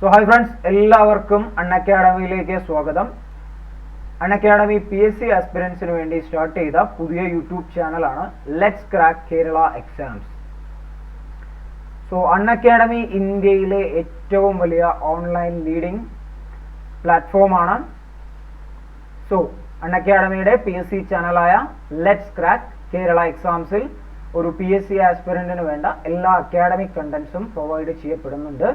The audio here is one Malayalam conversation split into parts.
So hi friends, എല്ലാവർക്കും അൺഅക്കാഡമിയിലേക്ക് സ്വാഗതം. അൺഅക്കാഡമി PSC ആസ്പിരൻസിന് വേണ്ടി സ്റ്റാർട്ട് ചെയ്ത പുതിയ യൂട്യൂബ് ചാനലാണ് let's crack Kerala exams. So Unacademy ഇന്ത്യയിലെ ഏറ്റവും വലിയ ഓൺലൈൻ ലീഡിംഗ് പ്ലാറ്റ്ഫോമാണ്. സോ അൺഅക്കാഡമിയുടെ PSC ചാനലായ ലെറ്റ്സ് ക്രാക്ക് കേരള എക്സാംസിൽ ഒരു PSC ആസ്പിരന്റിന് വേണ്ട എല്ലാ അക്കാഡമിക് കണ്ടന്റ്സും പ്രൊവൈഡ് ചെയ്യപ്പെടുന്നുണ്ട്.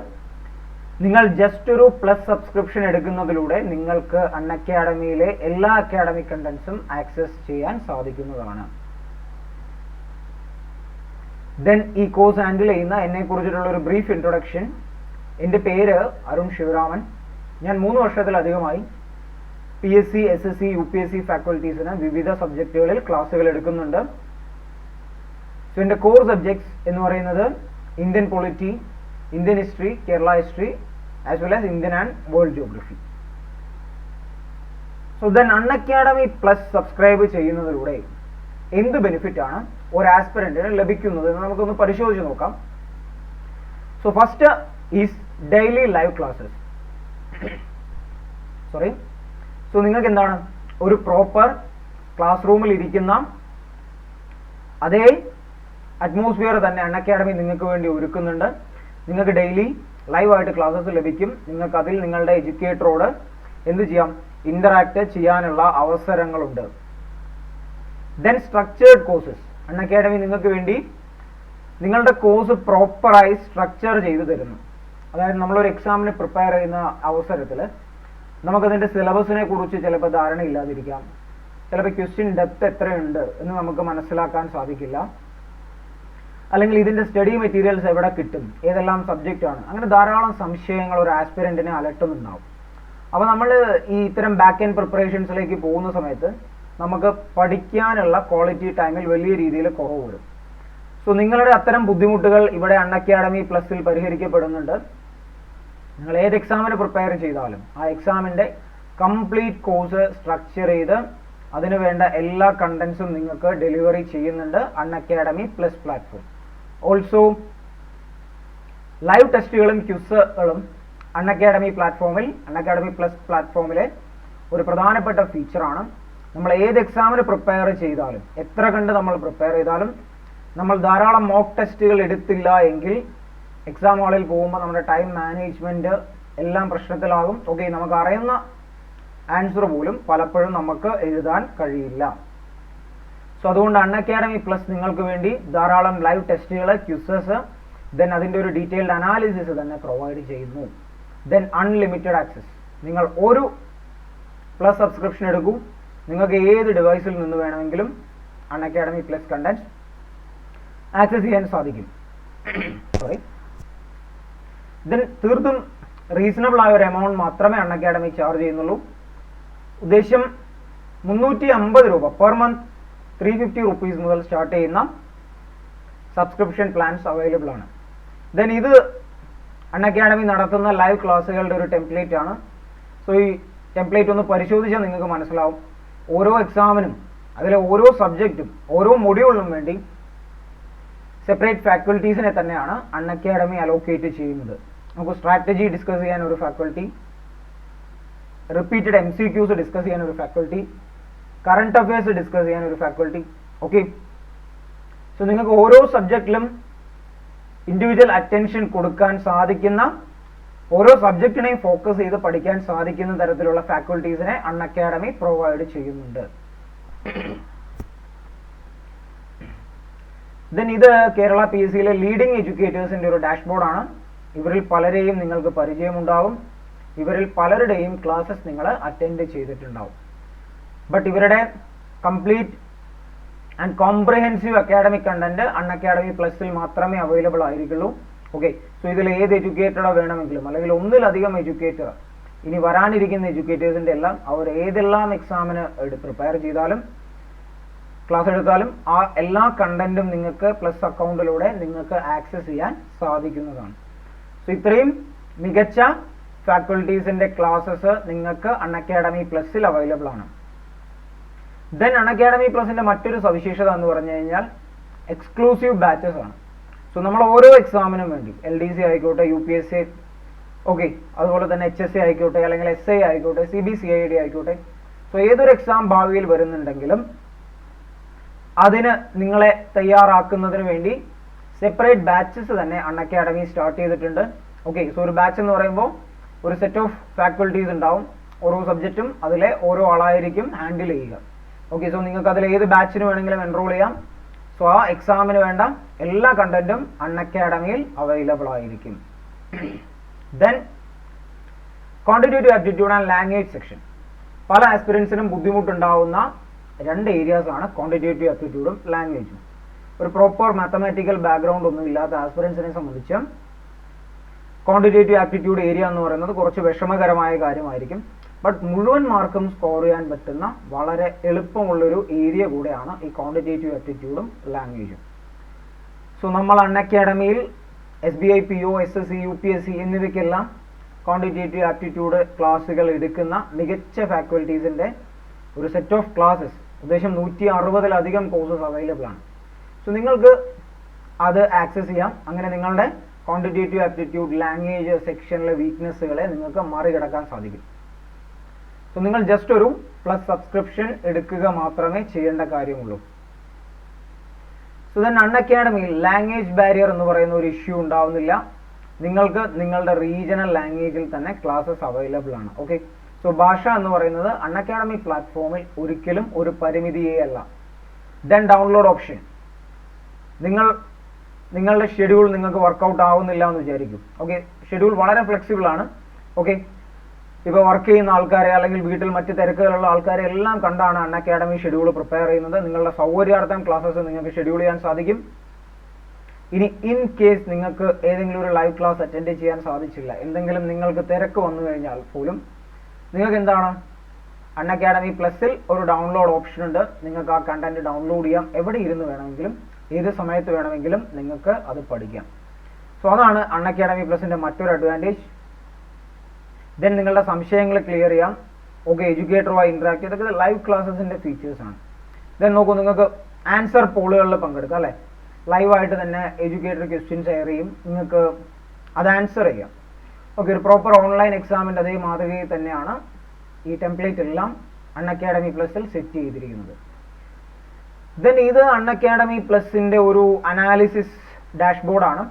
നിങ്ങൾ ജസ്റ്റ് ഒരു പ്ലസ് സബ്സ്ക്രിപ്ഷൻ എടുക്കുന്നതിലൂടെ നിങ്ങൾക്ക് അൺഅക്കാഡമിയിലെ എല്ലാ അക്കാഡമിക് കണ്ടന്റ്സും ആക്സസ് ചെയ്യാൻ സാധിക്കുന്നതാണ്. ദെൻ ഈ കോഴ്സ് ഹാൻഡിൽ ചെയ്യുന്ന എന്നെ കുറിച്ചിട്ടുള്ള ഒരു ബ്രീഫ് ഇൻട്രൊഡക്ഷൻ. എൻ്റെ പേര് അരുൺ ശിവരാമൻ. ഞാൻ 3 വർഷത്തിലധികമായി PSC, SSC, UPSC ഫാക്കൽറ്റീസിന് വിവിധ സബ്ജക്റ്റുകളിൽ ക്ലാസ്സുകൾ എടുക്കുന്നുണ്ട്. സോ എൻ്റെ കോർ സബ്ജക്ട്സ് എന്ന് പറയുന്നത് Indian polity, Indian history, Kerala history, as well as Indian and World Geography. So then Unacademy plus subscribe ചെയ്യുന്നതിലൂടെ എന്ത് ബെനിഫിറ്റ് ആണ് ഒരു ആസ്പിരന്റിന് ലഭിക്കുന്നത് എന്ന് നമുക്കൊന്ന് പരിശോധിച്ച് നോക്കാം. So first is daily live classes. So നിങ്ങൾക്ക് എന്താണ് ഒരു പ്രോപ്പർ ക്ലാസ് റൂമിൽ ഇരിക്കുന്ന അതേ അറ്റ്മോസ്ഫിയർ തന്നെ അൺഅക്കാഡമി നിങ്ങൾക്ക് വേണ്ടി ഒരുക്കുന്നുണ്ട്. നിങ്ങൾക്ക് ഡെയിലി ലൈവായിട്ട് ക്ലാസ്സസ് ലഭിക്കും. നിങ്ങൾക്ക് അതിൽ നിങ്ങളുടെ എഡ്യൂക്കേറ്ററോട് എന്ത് ചെയ്യാം, ഇന്ററാക്ട് ചെയ്യാനുള്ള അവസരങ്ങളുണ്ട്. Then structured courses. അൺഅക്കാഡമി നിങ്ങൾക്ക് വേണ്ടി നിങ്ങളുടെ കോഴ്സ് പ്രോപ്പറായി സ്ട്രക്ചർ ചെയ്തു തരുന്നു. അതായത് നമ്മളൊരു എക്സാമിന് പ്രിപ്പയർ ചെയ്യുന്ന അവസരത്തിൽ നമുക്കതിൻ്റെ സിലബസിനെ കുറിച്ച് ചിലപ്പോൾ ധാരണയില്ലാതിരിക്കാം. ചിലപ്പോൾ ക്വസ്റ്റ്യൻ ഡെപ്ത് എത്രയുണ്ട് എന്ന് നമുക്ക് മനസ്സിലാക്കാൻ സാധിക്കില്ല. അല്ലെങ്കിൽ ഇതിൻ്റെ സ്റ്റഡി മെറ്റീരിയൽസ് എവിടെ കിട്ടും, ഏതെല്ലാം സബ്ജക്റ്റ് ആണ്, അങ്ങനെ ധാരാളം സംശയങ്ങൾ ഒരു ആസ്പിരന്റിനെ അലട്ടുന്നുണ്ടാവും. അപ്പോൾ നമ്മൾ ഈ ഇത്തരം ബാക്ക് എൻഡ് പ്രിപ്പറേഷൻസിലേക്ക് പോകുന്ന സമയത്ത് നമുക്ക് പഠിക്കാനുള്ള ക്വാളിറ്റി ടൈമിൽ വലിയ രീതിയിൽ കുറവ് വരും. സോ നിങ്ങളുടെ അത്തരം ബുദ്ധിമുട്ടുകൾ ഇവിടെ അൺഅക്കാഡമി പ്ലസിൽ പരിഹരിക്കപ്പെടുന്നുണ്ട്. നിങ്ങൾ ഏത് എക്സാമിന് പ്രിപ്പയർ ചെയ്താലും ആ എക്സാമിൻ്റെ കംപ്ലീറ്റ് കോഴ്സ് സ്ട്രക്ചർ ചെയ്ത് അതിന് വേണ്ട എല്ലാ കണ്ടന്റ്സും നിങ്ങൾക്ക് ഡെലിവറി ചെയ്യുന്നുണ്ട് Unacademy plus platform. Also live ടെസ്റ്റുകളും ക്വിസുകളും അൺഅക്കാഡമി പ്ലസ് പ്ലാറ്റ്ഫോമിലെ ഒരു പ്രധാനപ്പെട്ട ഫീച്ചറാണ്. നമ്മൾ ഏത് എക്സാമിന് പ്രിപ്പയർ ചെയ്താലും എത്ര കണ്ട് നമ്മൾ പ്രിപ്പയർ ചെയ്താലും നമ്മൾ ധാരാളം മോക്ക് ടെസ്റ്റുകൾ എടുത്തില്ല എങ്കിൽ എക്സാം ഹാളിൽ പോകുമ്പോൾ നമ്മുടെ ടൈം മാനേജ്മെൻറ്റ് എല്ലാം പ്രശ്നത്തിലാകും. ഓക്കെ, നമുക്ക് അറിയുന്ന ആൻസർ പോലും പലപ്പോഴും നമുക്ക് എഴുതാൻ കഴിയില്ല. സോ അതുകൊണ്ട് അൺഅക്കാഡമി പ്ലസ് നിങ്ങൾക്ക് വേണ്ടി ധാരാളം ലൈവ് ടെസ്റ്റുകൾ, ക്വിസസ്, ദെൻ അതിൻ്റെ ഒരു ഡീറ്റെയിൽഡ് അനാലിസിസ് തന്നെ പ്രൊവൈഡ് ചെയ്യുന്നു. Then unlimited access. നിങ്ങൾ ഒരു പ്ലസ് സബ്സ്ക്രിപ്ഷൻ എടുക്കൂ, നിങ്ങൾക്ക് ഏത് ഡിവൈസിൽ നിന്ന് വേണമെങ്കിലും അൺഅക്കാഡമി പ്ലസ് കണ്ടന്റ് ആക്സസ് ചെയ്യാൻ സാധിക്കും. ദെൻ തീർത്തും റീസണബിൾ ആയ ഒരു എമൗണ്ട് മാത്രമേ അൺഅക്കാഡമി ചാർജ് ചെയ്യുന്നുള്ളൂ. ഉദ്ദേശം 350 രൂപ പെർ മന്ത്, 350 റുപ്പീസ് മുതൽ സ്റ്റാർട്ട് ചെയ്യുന്ന സബ്സ്ക്രിപ്ഷൻ പ്ലാൻസ് അവൈലബിൾ ആണ്. ദെൻ ഇത് അൺഅക്കാഡമി നടത്തുന്ന ലൈവ് ക്ലാസ്സുകളുടെ ഒരു ടെംപ്ലേറ്റ് ആണ്. സോ ഈ ടെംപ്ലേറ്റ് ഒന്ന് പരിശോധിച്ചാൽ നിങ്ങൾക്ക് മനസ്സിലാവും ഓരോ എക്സാമിനും അതിലെ ഓരോ സബ്ജക്റ്റും ഓരോ മൊഡ്യൂളിനും വേണ്ടി സെപ്പറേറ്റ് ഫാക്കൽറ്റീസിനെ തന്നെയാണ് അൺഅക്കാഡമി അലോക്കേറ്റ് ചെയ്യുന്നത്. നമുക്ക് സ്ട്രാറ്റജി ഡിസ്കസ് ചെയ്യാൻ ഒരു ഫാക്കൽറ്റി, റിപ്പീറ്റഡ് MCQs ഡിസ്കസ് ചെയ്യാൻ ഒരു ഫാക്കൽറ്റി, കറണ്ട് അഫയേഴ്സ് ഡിസ്കസ് ചെയ്യാൻ ഒരു ഫാക്കൽറ്റി. ഓക്കെ, സോ നിങ്ങൾക്ക് ഓരോ സബ്ജക്റ്റിലും ഇൻഡിവിജ്വൽ അറ്റൻഷൻ കൊടുക്കാൻ സാധിക്കുന്ന, ഓരോ സബ്ജക്റ്റിനെയും ഫോക്കസ് ചെയ്ത് പഠിക്കാൻ സാധിക്കുന്ന തരത്തിലുള്ള ഫാക്കൽറ്റീസിനെ അൺഅക്കാഡമി പ്രൊവൈഡ് ചെയ്യുന്നുണ്ട്. ദെൻ ഇത് കേരള PSCയിലെ ലീഡിംഗ് എഡ്യൂക്കേറ്റേഴ്സിൻ്റെ ഒരു ഡാഷ്ബോർഡാണ്. ഇവരിൽ പലരെയും നിങ്ങൾക്ക് പരിചയമുണ്ടാകും. ഇവരിൽ പലരുടെയും ക്ലാസ്സസ് നിങ്ങൾ അറ്റൻഡ് ചെയ്തിട്ടുണ്ടാവും. ബട്ട് ഇവരുടെ complete and comprehensive academic content Unacademy പ്ലസിൽ മാത്രമേ അവൈലബിൾ ആയിരിക്കുള്ളൂ. ഓക്കെ, സോ ഇതിൽ ഏത് എഡ്യൂക്കേറ്ററെ വേണമെങ്കിലും അല്ലെങ്കിൽ ഒന്നിലധികം എഡ്യൂക്കേറ്റർ, ഇനി വരാനിരിക്കുന്ന എഡ്യൂക്കേറ്റേഴ്സിൻ്റെ എല്ലാം അവർ ഏതെല്ലാം എക്സാമിന് പ്രിപ്പയർ ചെയ്താലും ക്ലാസ് എടുത്താലും ആ എല്ലാ കണ്ടന്റും നിങ്ങൾക്ക് പ്ലസ് അക്കൗണ്ടിലൂടെ നിങ്ങൾക്ക് ആക്സസ് ചെയ്യാൻ സാധിക്കുന്നതാണ്. സോ ഇത്രയും മികച്ച ഫാക്കൽറ്റീസിൻ്റെ ക്ലാസ്സസ് നിങ്ങൾക്ക് അൺഅക്കാഡമി പ്ലസിൽ അവൈലബിൾ ആണ്. ദെൻ അൺഅക്കാഡമി പ്ലസിൻ്റെ മറ്റൊരു സവിശേഷത എന്ന് പറഞ്ഞു കഴിഞ്ഞാൽ എക്സ്ക്ലൂസീവ് ബാച്ചസ് ആണ്. സോ നമ്മൾ ഓരോ എക്സാമിനും വേണ്ടി LDC ആയിക്കോട്ടെ, UPSC ഓക്കെ, അതുപോലെ തന്നെ HSA ആയിക്കോട്ടെ, അല്ലെങ്കിൽ SA ആയിക്കോട്ടെ, CBCID ആയിക്കോട്ടെ. സോ ഏതൊരു എക്സാം ഭാവിയിൽ വരുന്നുണ്ടെങ്കിലും അതിന് നിങ്ങളെ തയ്യാറാക്കുന്നതിന് വേണ്ടി സെപ്പറേറ്റ് ബാച്ചസ് തന്നെ അൺഅക്കാഡമി സ്റ്റാർട്ട് ചെയ്തിട്ടുണ്ട്. ഓക്കെ, സോ ഒരു ബാച്ച് എന്ന് പറയുമ്പോൾ ഒരു സെറ്റ് ഓഫ് ഫാക്കൽറ്റീസ് ഉണ്ടാവും. ഓരോ സബ്ജക്റ്റും അതിലെ ഓരോ ആളായിരിക്കും ഹാൻഡിൽ ചെയ്യുക. ഓക്കെ, സോ നിങ്ങൾക്ക് അതിൽ ഏത് ബാച്ചിന് വേണമെങ്കിലും എൻറോൾ ചെയ്യാം. സോ ആ എക്സാമിന് വേണ്ട എല്ലാ കണ്ടന്റും അൺഅക്കാഡമിയിൽ അവൈലബിൾ ആയിരിക്കും. Then quantitative aptitude and language section. പല ആസ്പിറൻസിനും ബുദ്ധിമുട്ടുണ്ടാവുന്ന രണ്ട് ഏരിയാസ് ആണ് ക്വാണ്ടിറ്റേറ്റീവ് ആപ്റ്റിറ്റ്യൂഡും ലാംഗ്വേജും. ഒരു പ്രോപ്പർ മാത്തമാറ്റിക്കൽ ബാക്ക്ഗ്രൗണ്ട് ഒന്നും ഇല്ലാത്ത ആസ്പിറൻസിനെ സംബന്ധിച്ച് ക്വാണ്ടിറ്റേറ്റീവ് ആപ്റ്റിറ്റ്യൂഡ് ഏരിയ എന്ന് പറയുന്നത് കുറച്ച് വിഷമകരമായ കാര്യമായിരിക്കും. ബട്ട് മുഴുവൻ മാർക്കും സ്കോർ ചെയ്യാൻ പറ്റുന്ന വളരെ എളുപ്പമുള്ളൊരു ഏരിയ കൂടെയാണ് ഈ ക്വാണ്ടിറ്റേറ്റീവ് ആപ്റ്റിറ്റ്യൂഡും ലാംഗ്വേജും. സോ നമ്മൾ അൺഅക്കാഡമിയിൽ SBI PO, SSC, UPSC എന്നിവയ്ക്കെല്ലാം ക്വാണ്ടിറ്റേറ്റീവ് ആപ്റ്റിറ്റ്യൂഡ് ക്ലാസ്സുകൾ എടുക്കുന്ന മികച്ച ഫാക്കൽറ്റീസിൻ്റെ ഒരു സെറ്റ് ഓഫ് ക്ലാസ്സസ്, ഉദ്ദേശം 160-ലധികം കോഴ്സസ് അവൈലബിൾ ആണ്. സോ നിങ്ങൾക്ക് അത് ആക്സസ് ചെയ്യാം. അങ്ങനെ നിങ്ങളുടെ ക്വാണ്ടിറ്റേറ്റീവ് ആപ്റ്റിറ്റ്യൂഡ് ലാംഗ്വേജ് സെക്ഷനിലെ വീക്ക്നെസ്സുകളെ നിങ്ങൾക്ക് മറികടക്കാൻ സാധിക്കും. സോ നിങ്ങൾ ജസ്റ്റ് ഒരു പ്ലസ് സബ്സ്ക്രിപ്ഷൻ എടുക്കുക മാത്രമേ ചെയ്യേണ്ട കാര്യമുള്ളൂ. സോ ദെൻ അൺഅക്കാഡമിയിൽ ലാംഗ്വേജ് ബാരിയർ എന്ന് പറയുന്ന ഒരു ഇഷ്യൂ ഉണ്ടാവുന്നില്ല. നിങ്ങൾക്ക് നിങ്ങളുടെ റീജിയണൽ ലാംഗ്വേജിൽ തന്നെ ക്ലാസ്സസ് അവൈലബിൾ ആണ്. ഓക്കെ, സോ ഭാഷ എന്ന് പറയുന്നത് അൺഅക്കാഡമി പ്ലാറ്റ്ഫോമിൽ ഒരിക്കലും ഒരു പരിമിതിയേ അല്ല. Then download option. നിങ്ങളുടെ ഷെഡ്യൂൾ നിങ്ങൾക്ക് വർക്കൗട്ട് ആവുന്നില്ല എന്ന് വിചാരിക്കും. ഓക്കെ, ഷെഡ്യൂൾ വളരെ ഫ്ലെക്സിബിൾ ആണ്. ഓക്കെ, ഇപ്പോൾ വർക്ക് ചെയ്യുന്ന ആൾക്കാരെ അല്ലെങ്കിൽ വീട്ടിൽ മറ്റ് തിരക്കുകളുള്ള ആൾക്കാരെ എല്ലാം കണ്ടാണ് അൺഅക്കാഡമി ഷെഡ്യൂൾ പ്രിപ്പയർ ചെയ്യുന്നത്. നിങ്ങളുടെ സൗകര്യാർത്ഥം ക്ലാസ്സസ് നിങ്ങൾക്ക് ഷെഡ്യൂൾ ചെയ്യാൻ സാധിക്കും. ഇനി ഇൻ കേസ് നിങ്ങൾക്ക് ഏതെങ്കിലും ഒരു ലൈവ് ക്ലാസ് അറ്റൻഡ് ചെയ്യാൻ സാധിച്ചില്ല, എന്തെങ്കിലും നിങ്ങൾക്ക് തിരക്ക് വന്നു കഴിഞ്ഞാൽ പോലും നിങ്ങൾക്ക് എന്താണ് അൺഅക്കാഡമി പ്ലസിൽ ഒരു ഡൗൺലോഡ് ഓപ്ഷൻ ഉണ്ട്. നിങ്ങൾക്ക് ആ കണ്ടന്റ് ഡൗൺലോഡ് ചെയ്യാം. എവിടെ ഇരുന്ന് വേണമെങ്കിലും ഏത് സമയത്ത് വേണമെങ്കിലും നിങ്ങൾക്ക് അത് പഠിക്കാം. സോ അതാണ് അൺഅക്കാഡമി പ്ലസിന്റെ മറ്റൊരു അഡ്വാൻറ്റേജ്. ദെൻ നിങ്ങളുടെ സംശയങ്ങൾ ക്ലിയർ ചെയ്യാം. ഓക്കെ, എഡ്യൂക്കേറ്ററുമായി ഇന്ററാക്ട് ചെയ്ത്, ഇതൊക്കെ ലൈവ് ക്ലാസ്സസിന്റെ ഫീച്ചേഴ്സ് ആണ്. ദെൻ നോക്കൂ, നിങ്ങൾക്ക് ആൻസർ പോളുകളിൽ പങ്കെടുക്കാം അല്ലേ. ലൈവായിട്ട് തന്നെ എഡ്യൂക്കേറ്റർ ക്വസ്റ്റ്യൻ ഷെയർ ചെയ്യും, നിങ്ങൾക്ക് അത് ആൻസർ ചെയ്യാം. ഓക്കെ, ഒരു പ്രോപ്പർ ഓൺലൈൻ എക്സാമിൻ്റെ അതേ മാതൃകയിൽ തന്നെയാണ് ഈ ടെംപ്ലേറ്റ് എല്ലാം അൺഅക്കാഡമി പ്ലസിൽ സെറ്റ് ചെയ്തിരിക്കുന്നത്. ദെൻ ഇത് അൺഅക്കാഡമി പ്ലസിന്റെ ഒരു അനാലിസിസ് ഡാഷ്ബോർഡാണ്.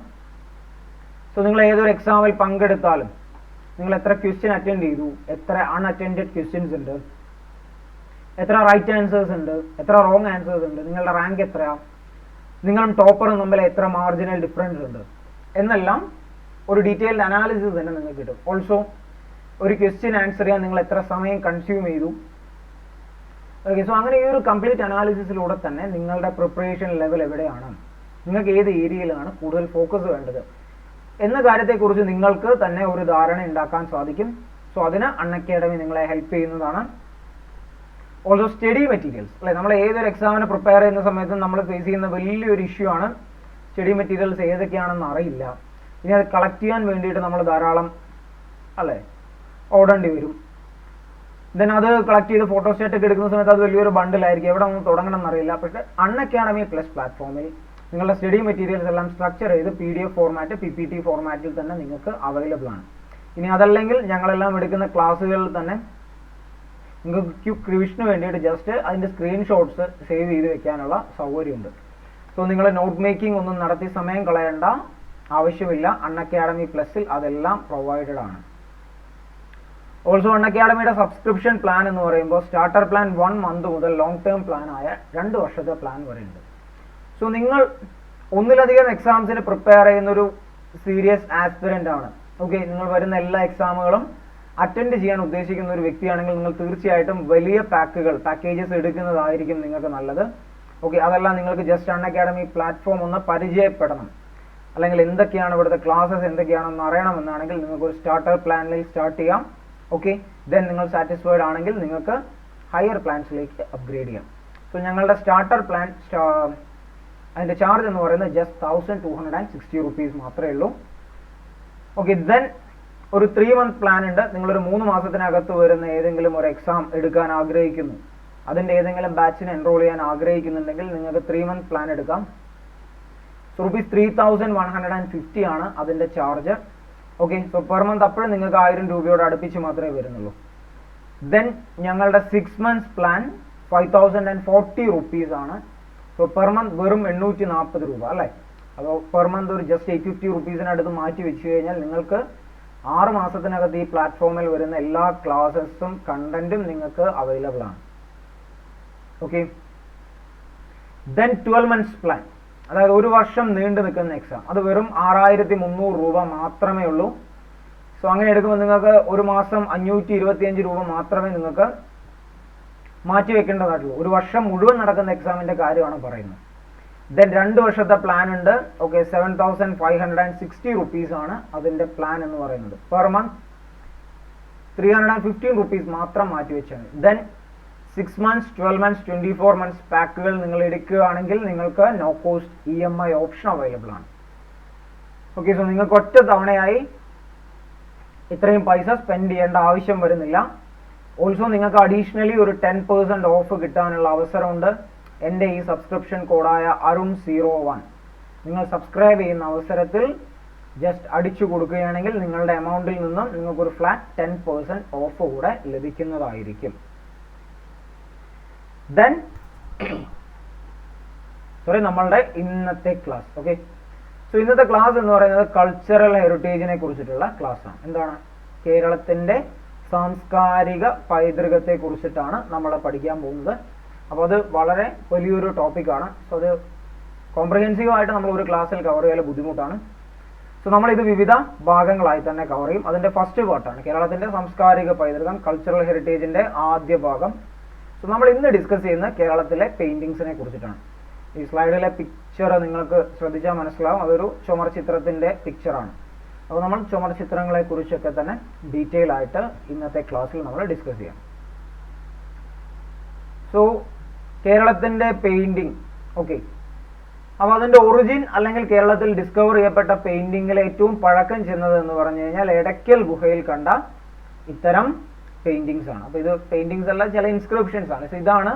സോ നിങ്ങൾ ഏതൊരു എക്സാമിൽ പങ്കെടുത്താലും നിങ്ങൾ എത്ര ക്വസ്റ്റ്യൻ അറ്റൻഡ് ചെയ്തു, എത്ര അൺഅറ്റൻഡഡ് ക്വസ്റ്റ്യൻസ് ഉണ്ട്, എത്ര റൈറ്റ് ആൻസേഴ്സ് ഉണ്ട്, എത്ര റോങ് ആൻസേഴ്സ് ഉണ്ട്, നിങ്ങളുടെ റാങ്ക് എത്രയാണ്, നിങ്ങളും ടോപ്പറും തമ്മിൽ എത്ര മാർജിനൽ ഡിഫറൻസ് ഉണ്ട് എന്നെല്ലാം ഒരു ഡീറ്റെയിൽഡ് അനാലിസിസ് തന്നെ നിങ്ങൾക്ക് കിട്ടും. ഓൾസോ ഒരു ക്വസ്റ്റ്യൻ ആൻസർ ചെയ്യാൻ നിങ്ങൾ എത്ര സമയം കൺസ്യൂം ചെയ്തു. ഓക്കെ, സോ അങ്ങനെ ഈ ഒരു കംപ്ലീറ്റ് അനാലിസിസിലൂടെ തന്നെ നിങ്ങളുടെ പ്രിപ്പറേഷൻ ലെവൽ എവിടെയാണ്, നിങ്ങൾക്ക് ഏത് ഏരിയയിലാണ് കൂടുതൽ ഫോക്കസ് വേണ്ടത് എന്ന കാര്യത്തെക്കുറിച്ച് നിങ്ങൾക്ക് തന്നെ ഒരു ധാരണ ഉണ്ടാക്കാൻ സാധിക്കും. സോ അതിന് അൺഅക്കാഡമി നിങ്ങളെ ഹെൽപ്പ് ചെയ്യുന്നതാണ്. ഓൾസോ സ്റ്റഡി മെറ്റീരിയൽസ് അല്ലെ, നമ്മൾ ഏതൊരു എക്സാമിന് പ്രിപ്പയർ ചെയ്യുന്ന സമയത്ത് നമ്മൾ ഫേസ് ചെയ്യുന്ന വലിയൊരു ഇഷ്യൂ ആണ് സ്റ്റഡി മെറ്റീരിയൽസ് ഏതൊക്കെയാണെന്ന് അറിയില്ല. ഇനി അത് കളക്ട് ചെയ്യാൻ വേണ്ടിയിട്ട് നമ്മൾ ധാരാളം അല്ലേ ഓടേണ്ടി വരും. ദെൻ അത് കളക്ട് ചെയ്ത് ഫോട്ടോസ്റ്റാറ്റ് ഒക്കെ എടുക്കുന്ന സമയത്ത് അത് വലിയൊരു ബണ്ടിലായിരിക്കും, എവിടെ ഒന്ന് തുടങ്ങണം എന്നറിയില്ല. പക്ഷേ അൺഅക്കാഡമി പ്ലസ് പ്ലാറ്റ്ഫോമിൽ നിങ്ങളുടെ സ്റ്റഡി മെറ്റീരിയൽസ് എല്ലാം സ്ട്രക്ചർ ചെയ്ത് PDF ഫോർമാറ്റ്, PPT ഫോർമാറ്റിൽ തന്നെ നിങ്ങൾക്ക് അവൈലബിൾ ആണ്. ഇനി അതല്ലെങ്കിൽ ഞങ്ങളെല്ലാം എടുക്കുന്ന ക്ലാസ്സുകളിൽ തന്നെ നിങ്ങൾക്ക് ക്വിക്ക് റിവിഷന് വേണ്ടിയിട്ട് ജസ്റ്റ് അതിൻ്റെ സ്ക്രീൻഷോട്ട്സ് സേവ് ചെയ്ത് വെക്കാനുള്ള സൗകര്യമുണ്ട്. സോ നിങ്ങൾ നോട്ട് മേക്കിംഗ് ഒന്നും നടത്തി സമയം കളയേണ്ട ആവശ്യമില്ല. അൺഅക്കാഡമി പ്ലസിൽ അതെല്ലാം പ്രൊവൈഡഡ് ആണ്. ഓൾസോ അൺഅക്കാഡമിയുടെ സബ്സ്ക്രിപ്ഷൻ പ്ലാൻ എന്ന് പറയുമ്പോൾ സ്റ്റാർട്ടർ പ്ലാൻ 1 മന്ത് മുതൽ ലോങ് ടേം പ്ലാൻ ആയ 2 വർഷത്തെ പ്ലാൻ വരെ ഉണ്ട്. സോ നിങ്ങൾ ഒന്നിലധികം എക്സാംസിന് പ്രിപ്പയർ ചെയ്യുന്ന ഒരു സീരിയസ് ആസ്പിറൻ്റ് ആണ്. ഓക്കെ, നിങ്ങൾ വരുന്ന എല്ലാ എക്സാമുകളും അറ്റൻഡ് ചെയ്യാൻ ഉദ്ദേശിക്കുന്ന ഒരു വ്യക്തിയാണെങ്കിൽ നിങ്ങൾ തീർച്ചയായിട്ടും വലിയ പാക്കേജസ് എടുക്കുന്നതായിരിക്കും നിങ്ങൾക്ക് നല്ലത്. ഓക്കെ, അതെല്ലാം നിങ്ങൾക്ക് ജസ്റ്റ് അൺഅക്കാഡമി പ്ലാറ്റ്ഫോം ഒന്ന് പരിചയപ്പെടണം, അല്ലെങ്കിൽ എന്തൊക്കെയാണ് ഇവിടുത്തെ ക്ലാസ്സസ് എന്തൊക്കെയാണെന്ന് അറിയണമെന്നാണെങ്കിൽ നിങ്ങൾക്ക് ഒരു സ്റ്റാർട്ടർ പ്ലാനിൽ സ്റ്റാർട്ട് ചെയ്യാം. ഓക്കെ, ദെൻ നിങ്ങൾ സാറ്റിസ്ഫൈഡ് ആണെങ്കിൽ നിങ്ങൾക്ക് ഹയർ പ്ലാൻസിലേക്ക് അപ്ഗ്രേഡ് ചെയ്യാം. സോ ഞങ്ങളുടെ സ്റ്റാർട്ടർ പ്ലാൻ അതിൻ്റെ ചാർജ് എന്ന് പറയുന്നത് ജസ്റ്റ് 1260 rupees മാത്രമേ ഉള്ളൂ. ഓക്കെ, ദെൻ ഒരു 3 month പ്ലാൻ ഉണ്ട്. നിങ്ങളൊരു 3 മാസത്തിനകത്ത് വരുന്ന ഏതെങ്കിലും ഒരു എക്സാം എടുക്കാൻ ആഗ്രഹിക്കുന്നു, അതിൻ്റെ ഏതെങ്കിലും ബാച്ചിന് എൻറോൾ ചെയ്യാൻ ആഗ്രഹിക്കുന്നുണ്ടെങ്കിൽ നിങ്ങൾക്ക് 3 month പ്ലാൻ എടുക്കാം. സോ rupees 3150 ആണ് അതിൻ്റെ charge. Okay. So per month അപ്പോഴും നിങ്ങൾക്ക് 1000 രൂപയോട് അടുപ്പിച്ച് മാത്രമേ വരുന്നുള്ളൂ. ദെൻ ഞങ്ങളുടെ 6 months പ്ലാൻ 5040 rupees ആണ്. സോ പെർ മന്ത് വെറും 840 രൂപ അല്ലേ. അപ്പോൾ പെർ മന്ത് ഒരു ജസ്റ്റ് 850 rupeesനടുത്ത് മാറ്റി വെച്ച് കഴിഞ്ഞാൽ നിങ്ങൾക്ക് 6 മാസത്തിനകത്ത് ഈ പ്ലാറ്റ്ഫോമിൽ വരുന്ന എല്ലാ ക്ലാസ്സസും കണ്ടന്റും നിങ്ങൾക്ക് അവൈലബിൾ ആണ്. ഓക്കെ. ദെൻ 12 months പ്ലാൻ, അതായത് ഒരു വർഷം നീണ്ടു നിൽക്കുന്ന എക്സാം, അത് വെറും 6300 രൂപ മാത്രമേ ഉള്ളൂ. സോ അങ്ങനെ എടുക്കുമ്പോൾ നിങ്ങൾക്ക് ഒരു മാസം 525 രൂപ മാത്രമേ നിങ്ങൾക്ക് മാറ്റി വെക്കേണ്ടതായിട്ടുള്ളൂ. ഒരു വർഷം മുഴുവൻ നടക്കുന്ന എക്സാമിന്റെ കാര്യമാണ് പറയുന്നത്. ദെൻ 2 വർഷത്തെ പ്ലാൻ ഉണ്ട്. ഓക്കെ. 7560 rupees ആണ് അതിന്റെ പ്ലാൻ എന്ന് പറയുന്നത്. പെർ മന്ത് 315 rupees മാത്രം മാറ്റി വെച്ചാൽ. ദെൻ 6 months, 12 months, 24 months പാക്കുകൾ നിങ്ങൾ എടുക്കുകയാണെങ്കിൽ നിങ്ങൾക്ക് no cost EMI option available ആണ്. ഓക്കെ. സോ നിങ്ങൾക്ക് ഒറ്റ തവണയായി ഇത്രയും പൈസ സ്പെൻഡ് ചെയ്യേണ്ട ആവശ്യം വരുന്നില്ല. ഓൾസോ നിങ്ങൾക്ക് അഡീഷണലി ഒരു 10% ഓഫ് കിട്ടാനുള്ള അവസരമുണ്ട്. എൻ്റെ ഈ സബ്സ്ക്രിപ്ഷൻ കോഡായ arun01 നിങ്ങൾ സബ്സ്ക്രൈബ് ചെയ്യുന്ന അവസരത്തിൽ ജസ്റ്റ് അടിച്ചു കൊടുക്കുകയാണെങ്കിൽ നിങ്ങളുടെ എമൗണ്ടിൽ നിന്നും നിങ്ങൾക്കൊരു ഫ്ലാറ്റ് 10% ഓഫ് കൂടെ ലഭിക്കുന്നതായിരിക്കും. ദെൻ നമ്മളുടെ ഇന്നത്തെ ക്ലാസ്. ഓക്കെ. സോ ഇന്നത്തെ ക്ലാസ് എന്ന് പറയുന്നത് കൾച്ചറൽ ഹെറിറ്റേജിനെ കുറിച്ചിട്ടുള്ള ക്ലാസ് ആണ്. എന്താണ്? കേരളത്തിന്റെ സാംസ്കാരിക പൈതൃകത്തെ കുറിച്ചിട്ടാണ് നമ്മൾ പഠിക്കാൻ പോകുന്നത്. അപ്പോൾ അത് വളരെ വലിയൊരു ടോപ്പിക്കാണ്. സോ അത് കോംപ്രഹെൻസീവ് ആയിട്ട് നമ്മൾ ഒരു ക്ലാസ്സിൽ കവർ ചെയ്യാൻ ബുദ്ധിമുട്ടാണ്. സോ നമ്മളിത് വിവിധ ഭാഗങ്ങളായി തന്നെ കവർ ചെയ്യും. അതിന്റെ ഫസ്റ്റ് പാർട്ടാണ് കേരളത്തിന്റെ സാംസ്കാരിക പൈതൃകം, കൾച്ചറൽ ഹെറിറ്റേജിന്റെ ആദ്യ ഭാഗം. സോ നമ്മൾ ഇന്ന് ഡിസ്കസ് ചെയ്യുന്ന കേരളത്തിലെ പെയിന്റിങ്സിനെ കുറിച്ചിട്ടാണ്. ഈ സ്ലൈഡിലെ പിക്ചർ നിങ്ങൾക്ക് ശ്രദ്ധിച്ചാൽ മനസ്സിലാവും, അതൊരു ചുമർ ചിത്രത്തിന്റെ പിക്ചറാണ്. അപ്പോൾ നമ്മൾ ചുമർ ചിത്രങ്ങളെ കുറിച്ചൊക്കെ തന്നെ ഡീറ്റെയിൽ ആയിട്ട് ഇന്നത്തെ ക്ലാസ്സിൽ നമ്മൾ ഡിസ്കസ് ചെയ്യാം. സോ കേരളത്തിന്റെ പെയിന്റിംഗ്. ഓക്കെ. അപ്പോൾ അതിന്റെ ഒറിജിൻ അല്ലെങ്കിൽ കേരളത്തിൽ ഡിസ്കവർ ചെയ്യപ്പെട്ട പെയിന്റിങ്ങിലെ ഏറ്റവും പഴക്കം ചെന്നത് എന്ന് പറഞ്ഞു കഴിഞ്ഞാൽ എടക്കൽ ഗുഹയിൽ കണ്ട ഇത്തരം പെയിന്റിങ്സ് ആണ്. അപ്പോൾ ഇത് പെയിന്റിങ്സ് അല്ല, ചില ഇൻസ്ക്രിപ്ഷൻസ് ആണ്. സോ ഇതാണ്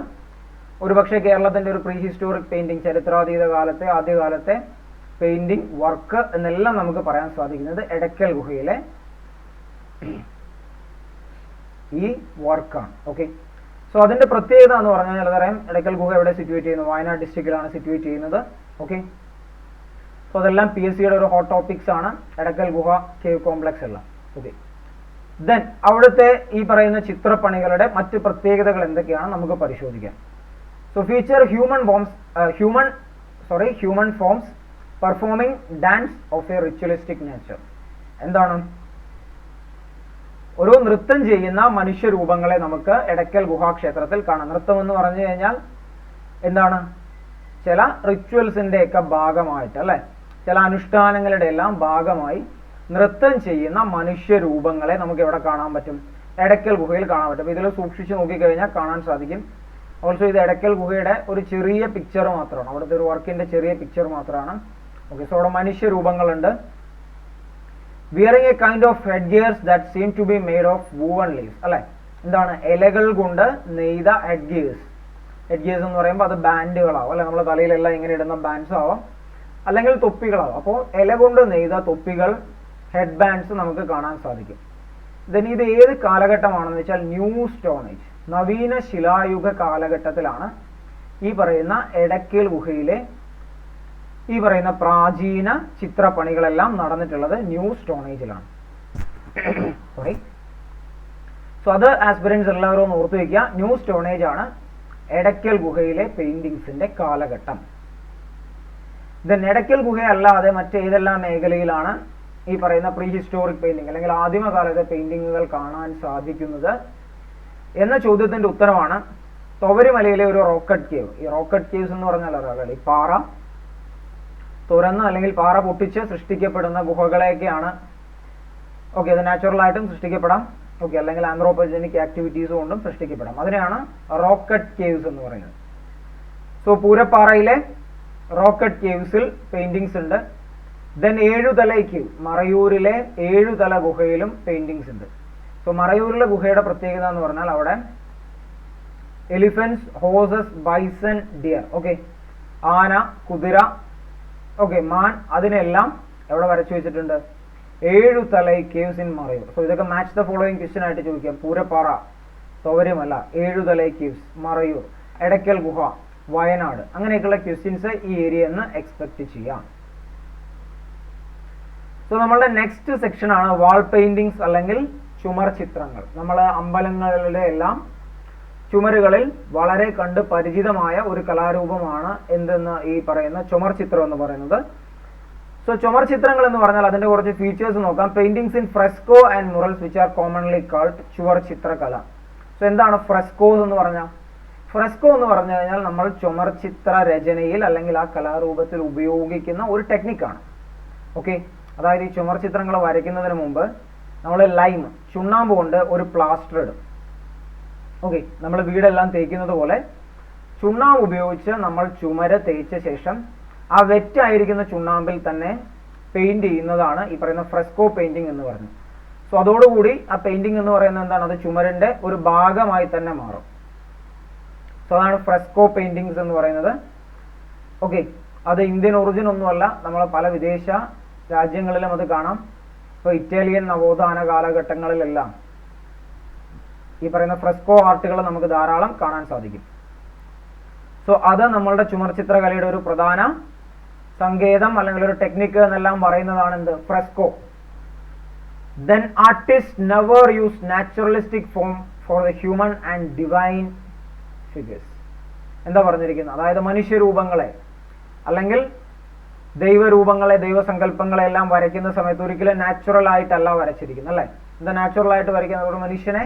ഒരുപക്ഷെ കേരളത്തിന്റെ ഒരു പ്രീ ഹിസ്റ്റോറിക് പെയിന്റിംഗ്, ചരിത്രാതീത കാലത്തെ ആദ്യകാലത്തെ പെയിന്റിംഗ് വർക്ക് എന്നെല്ലാം നമുക്ക് പറയാൻ സാധിക്കുന്നത് എടക്കൽ ഗുഹയിലെ ഈ വർക്കാണ്. ഓക്കെ. സോ അതിന്റെ പ്രത്യേകത എന്ന് പറഞ്ഞാൽ അതറിയാം, എടക്കൽ ഗുഹ എവിടെ സിറ്റുവേറ്റ് ചെയ്യുന്നത്? വയനാട് ഡിസ്ട്രിക്റ്റിലാണ് സിറ്റുവേറ്റ് ചെയ്യുന്നത്. ഓക്കെ. സോ അതെല്ലാം PSCയുടെ ഒരു ഹോട്ട് ടോപ്പിക്സ് ആണ്, എടക്കൽ ഗുഹ കേവ് കോംപ്ലക്സ് എല്ലാം. ഓക്കെ. ദെൻ അവിടുത്തെ ഈ പറയുന്ന ചിത്രപ്പണികളുടെ മറ്റ് പ്രത്യേകതകൾ എന്തൊക്കെയാണ് നമുക്ക് പരിശോധിക്കാം. So feature human forms performing dance of A ritualistic nature. എന്താണ്? ഒരു നൃത്തം ചെയ്യുന്ന മനുഷ്യരൂപങ്ങളെ നമുക്ക് എടക്കൽ ഗുഹാക്ഷേത്രത്തിൽ കാണാം. നൃത്തം എന്ന് പറഞ്ഞു കഴിഞ്ഞാൽ എന്താണ്? ചില റിച്വൽസിന്റെ ഒക്കെ ഭാഗമായിട്ട് അല്ലെ, ചില അനുഷ്ഠാനങ്ങളുടെ എല്ലാം ഭാഗമായി നൃത്തം ചെയ്യുന്ന മനുഷ്യരൂപങ്ങളെ നമുക്ക് എവിടെ കാണാൻ പറ്റും? എടക്കൽ ഗുഹയിൽ കാണാൻ പറ്റും. ഇതിൽ സൂക്ഷിച്ച് നോക്കിക്കഴിഞ്ഞാൽ കാണാൻ സാധിക്കും. ഓൾസോ ഇത് എടക്കൽ ഗുഹയുടെ ഒരു ചെറിയ പിക്ചർ മാത്രമാണ്, അവിടുത്തെ ഒരു വർക്കിന്റെ ചെറിയ പിക്ചർ മാത്രമാണ്. ഓക്കെ. സോ അവിടെ മനുഷ്യരൂപങ്ങളുണ്ട്. Wearing a kind of head gears that seem to be made of woven leaves. അല്ലെ, എന്താണ്? ഇലകൾ കൊണ്ട് നെയ്ത ഹെഡ് ഗിയേഴ്സ്. ഹെഡ് ഗിയേഴ്സ് എന്ന് പറയുമ്പോൾ അത് ബാൻഡുകളാവും അല്ലെ, നമ്മുടെ തലയിലെല്ലാം ഇങ്ങനെ ഇടുന്ന ബാൻഡ്സ് ആവാം, അല്ലെങ്കിൽ തൊപ്പികളാവും. അപ്പോൾ ഇല കൊണ്ട് നെയ്ത തൊപ്പികൾ, ഹെഡ് ബാൻഡ്സ് നമുക്ക് കാണാൻ സാധിക്കും. ദെൻ ഇത് ഏത് കാലഘട്ടമാണെന്ന് വെച്ചാൽ ന്യൂ സ്റ്റോൺ ഏജ്, നവീന ശിലായുഗ കാലഘട്ടത്തിലാണ് ഈ പറയുന്ന എടക്കൽ ഗുഹയിലെ ഈ പറയുന്ന പ്രാചീന ചിത്രപ്പണികളെല്ലാം നടന്നിട്ടുള്ളത്. ന്യൂ സ്റ്റോൺ ഏജിലാണ്. സോറി. സോ അത് ആസ്പിരൻസ് എല്ലാവരും ഒന്ന് ഓർത്തു വയ്ക്കുക. ന്യൂ സ്റ്റോൺ ഏജ് ആണ് എടക്കൽ ഗുഹയിലെ പെയിന്റിങ്സിന്റെ കാലഘട്ടം. ദെൻ എടക്കൽ ഗുഹയല്ലാതെ മറ്റേതെല്ലാം മേഖലയിലാണ് ഈ പറയുന്ന പ്രീ ഹിസ്റ്റോറിക് പെയിന്റിംഗ് അല്ലെങ്കിൽ ആദിമകാലത്തെ പെയിന്റിങ്ങുകൾ കാണാൻ സാധിക്കുന്നത് എന്ന ചോദ്യത്തിന്റെ ഉത്തരമാണ് തൊവരിമലയിലെ ഒരു റോക്കറ്റ് കേവ്. ഈ റോക്കറ്റ് കേവ്സ് എന്ന് പറഞ്ഞാൽ അറിയാം, ഈ പാറ തുറന്ന് അല്ലെങ്കിൽ പാറ പൊട്ടിച്ച് സൃഷ്ടിക്കപ്പെടുന്ന ഗുഹകളെയൊക്കെയാണ്. ഓക്കെ. അത് നാച്ചുറൽ ആയിട്ടും സൃഷ്ടിക്കപ്പെടാം, ഓക്കെ, അല്ലെങ്കിൽ ആന്ത്രോപോജനിക് ആക്ടിവിറ്റീസ് കൊണ്ടും സൃഷ്ടിക്കപ്പെടാം. അതിനെയാണ് റോക്കറ്റ് കേവ്സ് എന്ന് പറയുന്നത്. സോ പൂരപ്പാറയിലെ റോക്കറ്റ് കേവ്സിൽ പെയിന്റിങ്സ് ഉണ്ട്. ദെൻ ഏഴുതല കേവ്, മറയൂരിലെ ഏഴുതല ഗുഹയിലും പെയിന്റിങ്സ് ഉണ്ട്. സോ മറയൂരിലെ ഗുഹയുടെ പ്രത്യേകത എന്ന് പറഞ്ഞാൽ അവിടെ elephants, horse's, bison, dear, okay, ആന, കുതിര, ഓക്കെ, മാൻ, അതിനെല്ലാം എവിടെ വരച്ചു വെച്ചിട്ടുണ്ട്? ഏഴുതലൈ കേവ്സ് ഇൻ മറയൂർ. സോ ഇതൊക്കെ മാച്ച് ദ ഫോളോയിങ് ക്വസ്റ്റ്യൻ ആയിട്ട് ചോദിക്കാം. പൂരപ്പാറ സൗകര്യമല്ല, ഏഴുതലൈ കേവ്സ് മറയൂർ, എടയ്ക്കൽ ഗുഹ വയനാട്, അങ്ങനെയൊക്കെയുള്ള ക്വസ്റ്റ്യൻസ് ഈ ഏരിയ നിന്ന് എക്സ്പെക്ട് ചെയ്യാം. സോ നമ്മളുടെ നെക്സ്റ്റ് സെക്ഷൻ ആണ് വാൾ പെയിന്റിങ്സ് അല്ലെങ്കിൽ ചുമർ ചിത്രങ്ങൾ. നമ്മൾ അമ്പലങ്ങളിലെ എല്ലാം ചുമരുകളിൽ വളരെ കണ്ട് പരിചിതമായ ഒരു കലാരൂപമാണ് എന്തെന്ന് ഈ പറയുന്ന ചുമർ ചിത്രം എന്ന് പറയുന്നത്. സോ ചുമർ ചിത്രങ്ങൾ എന്ന് പറഞ്ഞാൽ അതിന്റെ കുറച്ച് ഫീച്ചേഴ്സ് നോക്കാം. Paintings in fresco and murals which are commonly called ചുവർ ചിത്രകല. സോ എന്താണ് ഫ്രെസ്കോസ് എന്ന് പറഞ്ഞാൽ? ഫ്രെസ്കോ എന്ന് പറഞ്ഞു കഴിഞ്ഞാൽ നമ്മൾ ചുമർ ചിത്ര രചനയിൽ അല്ലെങ്കിൽ ആ കലാരൂപത്തിൽ ഉപയോഗിക്കുന്ന ഒരു ടെക്നിക്കാണ്. ഓക്കെ, അതായത് ഈ ചുമർ ചിത്രങ്ങൾ വരയ്ക്കുന്നതിന് മുമ്പ് നമ്മൾ ലൈം ചുണ്ണാമ്പ് കൊണ്ട് ഒരു പ്ലാസ്റ്റർ ഇടും. ഓക്കെ, നമ്മൾ വീടെല്ലാം തേക്കുന്നത് പോലെ ചുണ്ണാമ്പ് ഉപയോഗിച്ച് നമ്മൾ ചുമര് തേച്ച ശേഷം ആ വെറ്റായിരിക്കുന്ന ചുണ്ണാമ്പിൽ തന്നെ പെയിന്റ് ചെയ്യുന്നതാണ് ഈ പറയുന്ന ഫ്രെസ്കോ പെയിന്റിംഗ് എന്ന് പറയുന്നത്. സോ അതോടുകൂടി ആ പെയിന്റിംഗ് എന്ന് പറയുന്നത് എന്താണ്? അത് ചുമരിന്റെ ഒരു ഭാഗമായി തന്നെ മാറും. സോ അതാണ് ഫ്രെസ്കോ പെയിന്റിങ്സ് എന്ന് പറയുന്നത്. ഓക്കെ, അത് ഇന്ത്യൻ ഒറിജിൻ ഒന്നുമല്ല, നമ്മൾ പല വിദേശ രാജ്യങ്ങളിലും അത് കാണാം. ഇപ്പോൾ ഇറ്റാലിയൻ നവോത്ഥാന കാലഘട്ടങ്ങളിലെല്ലാം ഈ പറയുന്ന ഫ്രെസ്കോ ആർട്ടുകൾ നമുക്ക് ധാരാളം കാണാൻ സാധിക്കും. സോ അത് നമ്മളുടെ ചുമർ ചിത്രകലയുടെ ഒരു പ്രധാന സങ്കേതം അല്ലെങ്കിൽ ഒരു ടെക്നിക്ക് എന്നെല്ലാം പറയുന്നതാണ് എന്ത്? Fresco. Then artists never use naturalistic form for the human and divine figures. എന്താ പറഞ്ഞിരിക്കുന്നത്? അതായത് മനുഷ്യരൂപങ്ങളെ അല്ലെങ്കിൽ ദൈവരൂപങ്ങളെ ദൈവസങ്കല്പങ്ങളെ എല്ലാം വരയ്ക്കുന്ന സമയത്ത് ഒരിക്കലും നാച്ചുറൽ ആയിട്ടല്ല വരച്ചിരിക്കുന്നത്, അല്ലേ? എന്താ നാച്ചുറൽ ആയിട്ട് വരയ്ക്കുന്നത്? ഒരു മനുഷ്യനെ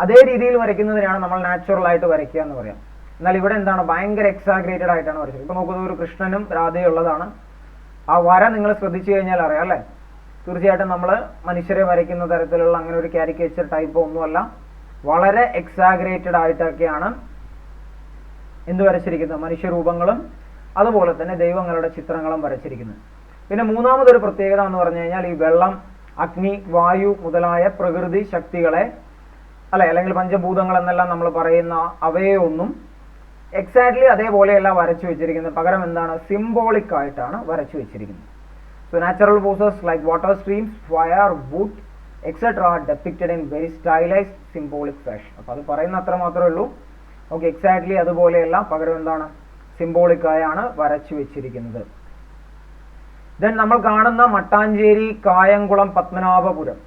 അതേ രീതിയിൽ വരയ്ക്കുന്നതിനാണ് നമ്മൾ നാച്ചുറൽ ആയിട്ട് വരയ്ക്കുക എന്ന് പറയാം. എന്നാൽ ഇവിടെ എന്താണ്? ഭയങ്കര എക്സാഗ്രേറ്റഡ് ആയിട്ടാണ് വരച്ചത്. ഇപ്പൊ നോക്കുന്നത് ഒരു കൃഷ്ണനും രാധയും ഉള്ളതാണ്. ആ വര നിങ്ങൾ ശ്രദ്ധിച്ചു കഴിഞ്ഞാൽ അറിയാം, അല്ലേ? തീർച്ചയായിട്ടും നമ്മൾ മനുഷ്യരെ വരയ്ക്കുന്ന തരത്തിലുള്ള അങ്ങനെ ഒരു കാരിക്കേച്ചർ ടൈപ്പ് ഒന്നുമല്ല, വളരെ എക്സാഗ്രേറ്റഡ് ആയിട്ടൊക്കെയാണ് എന്ത് വരച്ചിരിക്കുന്നത്? മനുഷ്യരൂപങ്ങളും അതുപോലെ തന്നെ ദൈവങ്ങളുടെ ചിത്രങ്ങളും വരച്ചിരിക്കുന്നത്. പിന്നെ മൂന്നാമതൊരു പ്രത്യേകത എന്ന് പറഞ്ഞു കഴിഞ്ഞാൽ ഈ വെള്ളം, അഗ്നി, വായു മുതലായ പ്രകൃതി ശക്തികളെ അല്ലെ അല്ലെങ്കിൽ പഞ്ചഭൂതങ്ങൾ എന്നെല്ലാം നമ്മൾ പറയുന്ന അവയെ ഒന്നും എക്സാക്ട്ലി അതേപോലെയല്ല വരച്ചു വെച്ചിരിക്കുന്നത്. പകരം എന്താണ്? സിംബോളിക് ആയിട്ടാണ് വരച്ചു വെച്ചിരിക്കുന്നത്. So natural forces like water streams, fire, wood, etc. are depicted in very stylized symbolic fashion. അപ്പോൾ അത് പറയുന്ന അത്ര മാത്രമേ ഉള്ളൂ. ഓക്കെ, എക്സാക്ട്ലി അതുപോലെയല്ല, പകരം എന്താണ്? സിംബോളിക് ആയാണ് വരച്ചു വെച്ചിരിക്കുന്നത്. ദെൻ നമ്മൾ കാണുന്ന മട്ടാഞ്ചേരി, കായംകുളം, പത്മനാഭപുരം,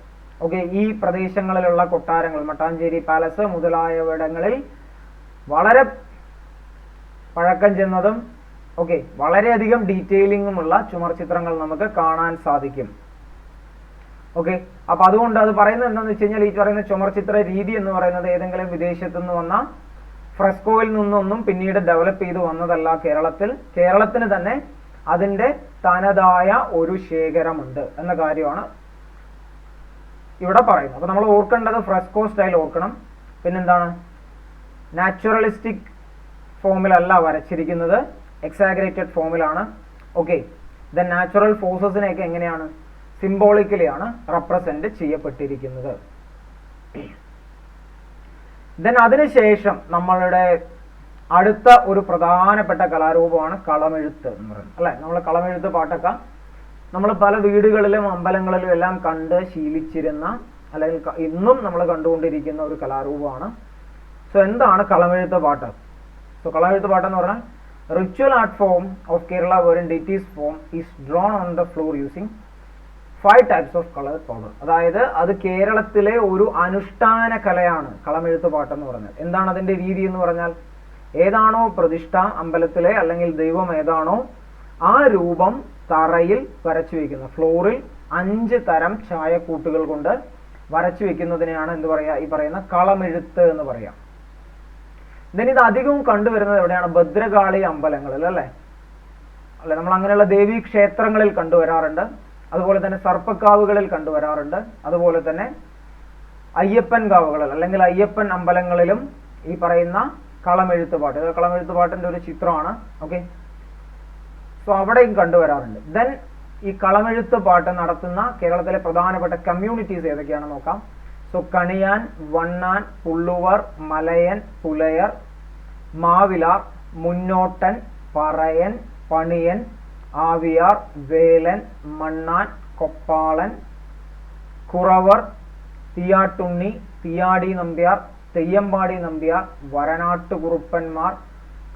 ഓക്കെ, ഈ പ്രദേശങ്ങളിലുള്ള കൊട്ടാരങ്ങൾ, മട്ടാഞ്ചേരി പാലസ് മുതലായവിടങ്ങളിൽ വളരെ പഴക്കം ചെന്നതും ഓക്കെ വളരെയധികം ഡീറ്റെയിലിംഗുമുള്ള ചുമർ ചിത്രങ്ങൾ നമുക്ക് കാണാൻ സാധിക്കും. ഓക്കെ, അപ്പൊ അതുകൊണ്ട് അത് പറയുന്നത് എന്താണെന്ന് വെച്ച് കഴിഞ്ഞാൽ ഈ പറയുന്ന ചുമർ ചിത്ര രീതി എന്ന് പറയുന്നത് ഏതെങ്കിലും വിദേശത്തു നിന്ന് വന്ന ഫ്രെസ്കോയിൽ നിന്നൊന്നും പിന്നീട് ഡെവലപ്പ് ചെയ്തു വന്നതല്ല. കേരളത്തിന് തന്നെ അതിന്റെ തനതായ ഒരു ശേഖരമുണ്ട് എന്ന കാര്യമാണ് ഇവിടെ പറയുന്നത്. അപ്പൊ നമ്മൾ ഓർക്കേണ്ടത് ഫ്രെസ്കോ സ്റ്റൈൽ ഓർക്കണം. പിന്നെന്താണ്? നാച്ചുറലിസ്റ്റിക് ഫോമിലല്ല വരച്ചിരിക്കുന്നത്, എക്സാഗ്രേറ്റഡ് ഫോമിലാണ്. ഓക്കെ, ദെൻ നാച്ചുറൽ ഫോഴ്സസിനെയൊക്കെ എങ്ങനെയാണ്? സിംബോളിക്കലി ആണ് റെപ്രസെന്റ് ചെയ്യപ്പെട്ടിരിക്കുന്നത്. ദെൻ അതിനുശേഷം നമ്മളുടെ അടുത്ത ഒരു പ്രധാനപ്പെട്ട കലാരൂപമാണ് കളമെഴുത്ത് എന്ന് പറയുന്നത്, അല്ലെ? നമ്മൾ കളമെഴുത്ത് പാട്ടൊക്കെ നമ്മൾ പല വീടുകളിലും അമ്പലങ്ങളിലും എല്ലാം കണ്ട് ശീലിച്ചിരുന്ന അല്ലെങ്കിൽ ഇന്നും നമ്മൾ കണ്ടുകൊണ്ടിരിക്കുന്ന ഒരു കലാരൂപമാണ്. സോ എന്താണ് കളമെഴുത്ത് പാട്ട്? സോ കളമെഴുത്ത് പാട്ട് എന്ന് പറഞ്ഞാൽ ritual art form of Kerala wherein deities form is drawn on the floor using 5 types of colored powder. അതായത് അത് കേരളത്തിലെ ഒരു അനുഷ്ഠാന കലയാണ് കളമെഴുത്ത് പാട്ട് എന്ന് പറഞ്ഞാൽ. എന്താണ് അതിന്റെ രീതി എന്ന് പറഞ്ഞാൽ ഏതാണോ പ്രതിഷ്ഠ അമ്പലത്തിലെ അല്ലെങ്കിൽ ദൈവം ഏതാണോ ആ രൂപം തറയിൽ വരച്ചു വെക്കുന്നത്, ഫ്ലോറിൽ 5 തരം ചായക്കൂട്ടുകൾ കൊണ്ട് വരച്ചു വെക്കുന്നതിനെയാണ് എന്ത് പറയാ? ഈ പറയുന്ന കളമെഴുത്ത് എന്ന് പറയാം. then ഇത് അധികവും കണ്ടുവരുന്നത് എവിടെയാണ്? ഭദ്രകാളി അമ്പലങ്ങളിൽ, അല്ലെ? നമ്മൾ അങ്ങനെയുള്ള ദേവീ ക്ഷേത്രങ്ങളിൽ കണ്ടുവരാറുണ്ട്. അതുപോലെ തന്നെ സർപ്പക്കാവുകളിൽ കണ്ടുവരാറുണ്ട്. അതുപോലെ തന്നെ അയ്യപ്പൻ കാവുകളിൽ അല്ലെങ്കിൽ അയ്യപ്പൻ അമ്പലങ്ങളിലും ഈ പറയുന്ന കളമെഴുത്ത് പാട്ട്, കളമെഴുത്ത് പാട്ടിന്റെ ഒരു ചിത്രമാണ്. ഓക്കെ, സോ അവിടെയും കണ്ടുവരാറുണ്ട്. ദെൻ ഈ കളമെഴുത്ത് പാട്ട് നടത്തുന്ന കേരളത്തിലെ പ്രധാനപ്പെട്ട കമ്മ്യൂണിറ്റീസ് ഏതൊക്കെയാണെന്ന് നോക്കാം. സോ കണിയാൻ, വണ്ണാൻ, പുള്ളുവർ, മലയൻ, പുലയർ, മാവിലാർ, മുന്നോട്ടൻ, പറയൻ, പണിയൻ, ആവിയാർ, വേലൻ, മണ്ണാൻ, കൊപ്പാളൻ, കുറവർ, തീയാട്ടുണ്ണി, തീയാടി നമ്പ്യാർ, തെയ്യമ്പാടി നമ്പ്യാർ, വരനാട്ടു കുറുപ്പന്മാർ,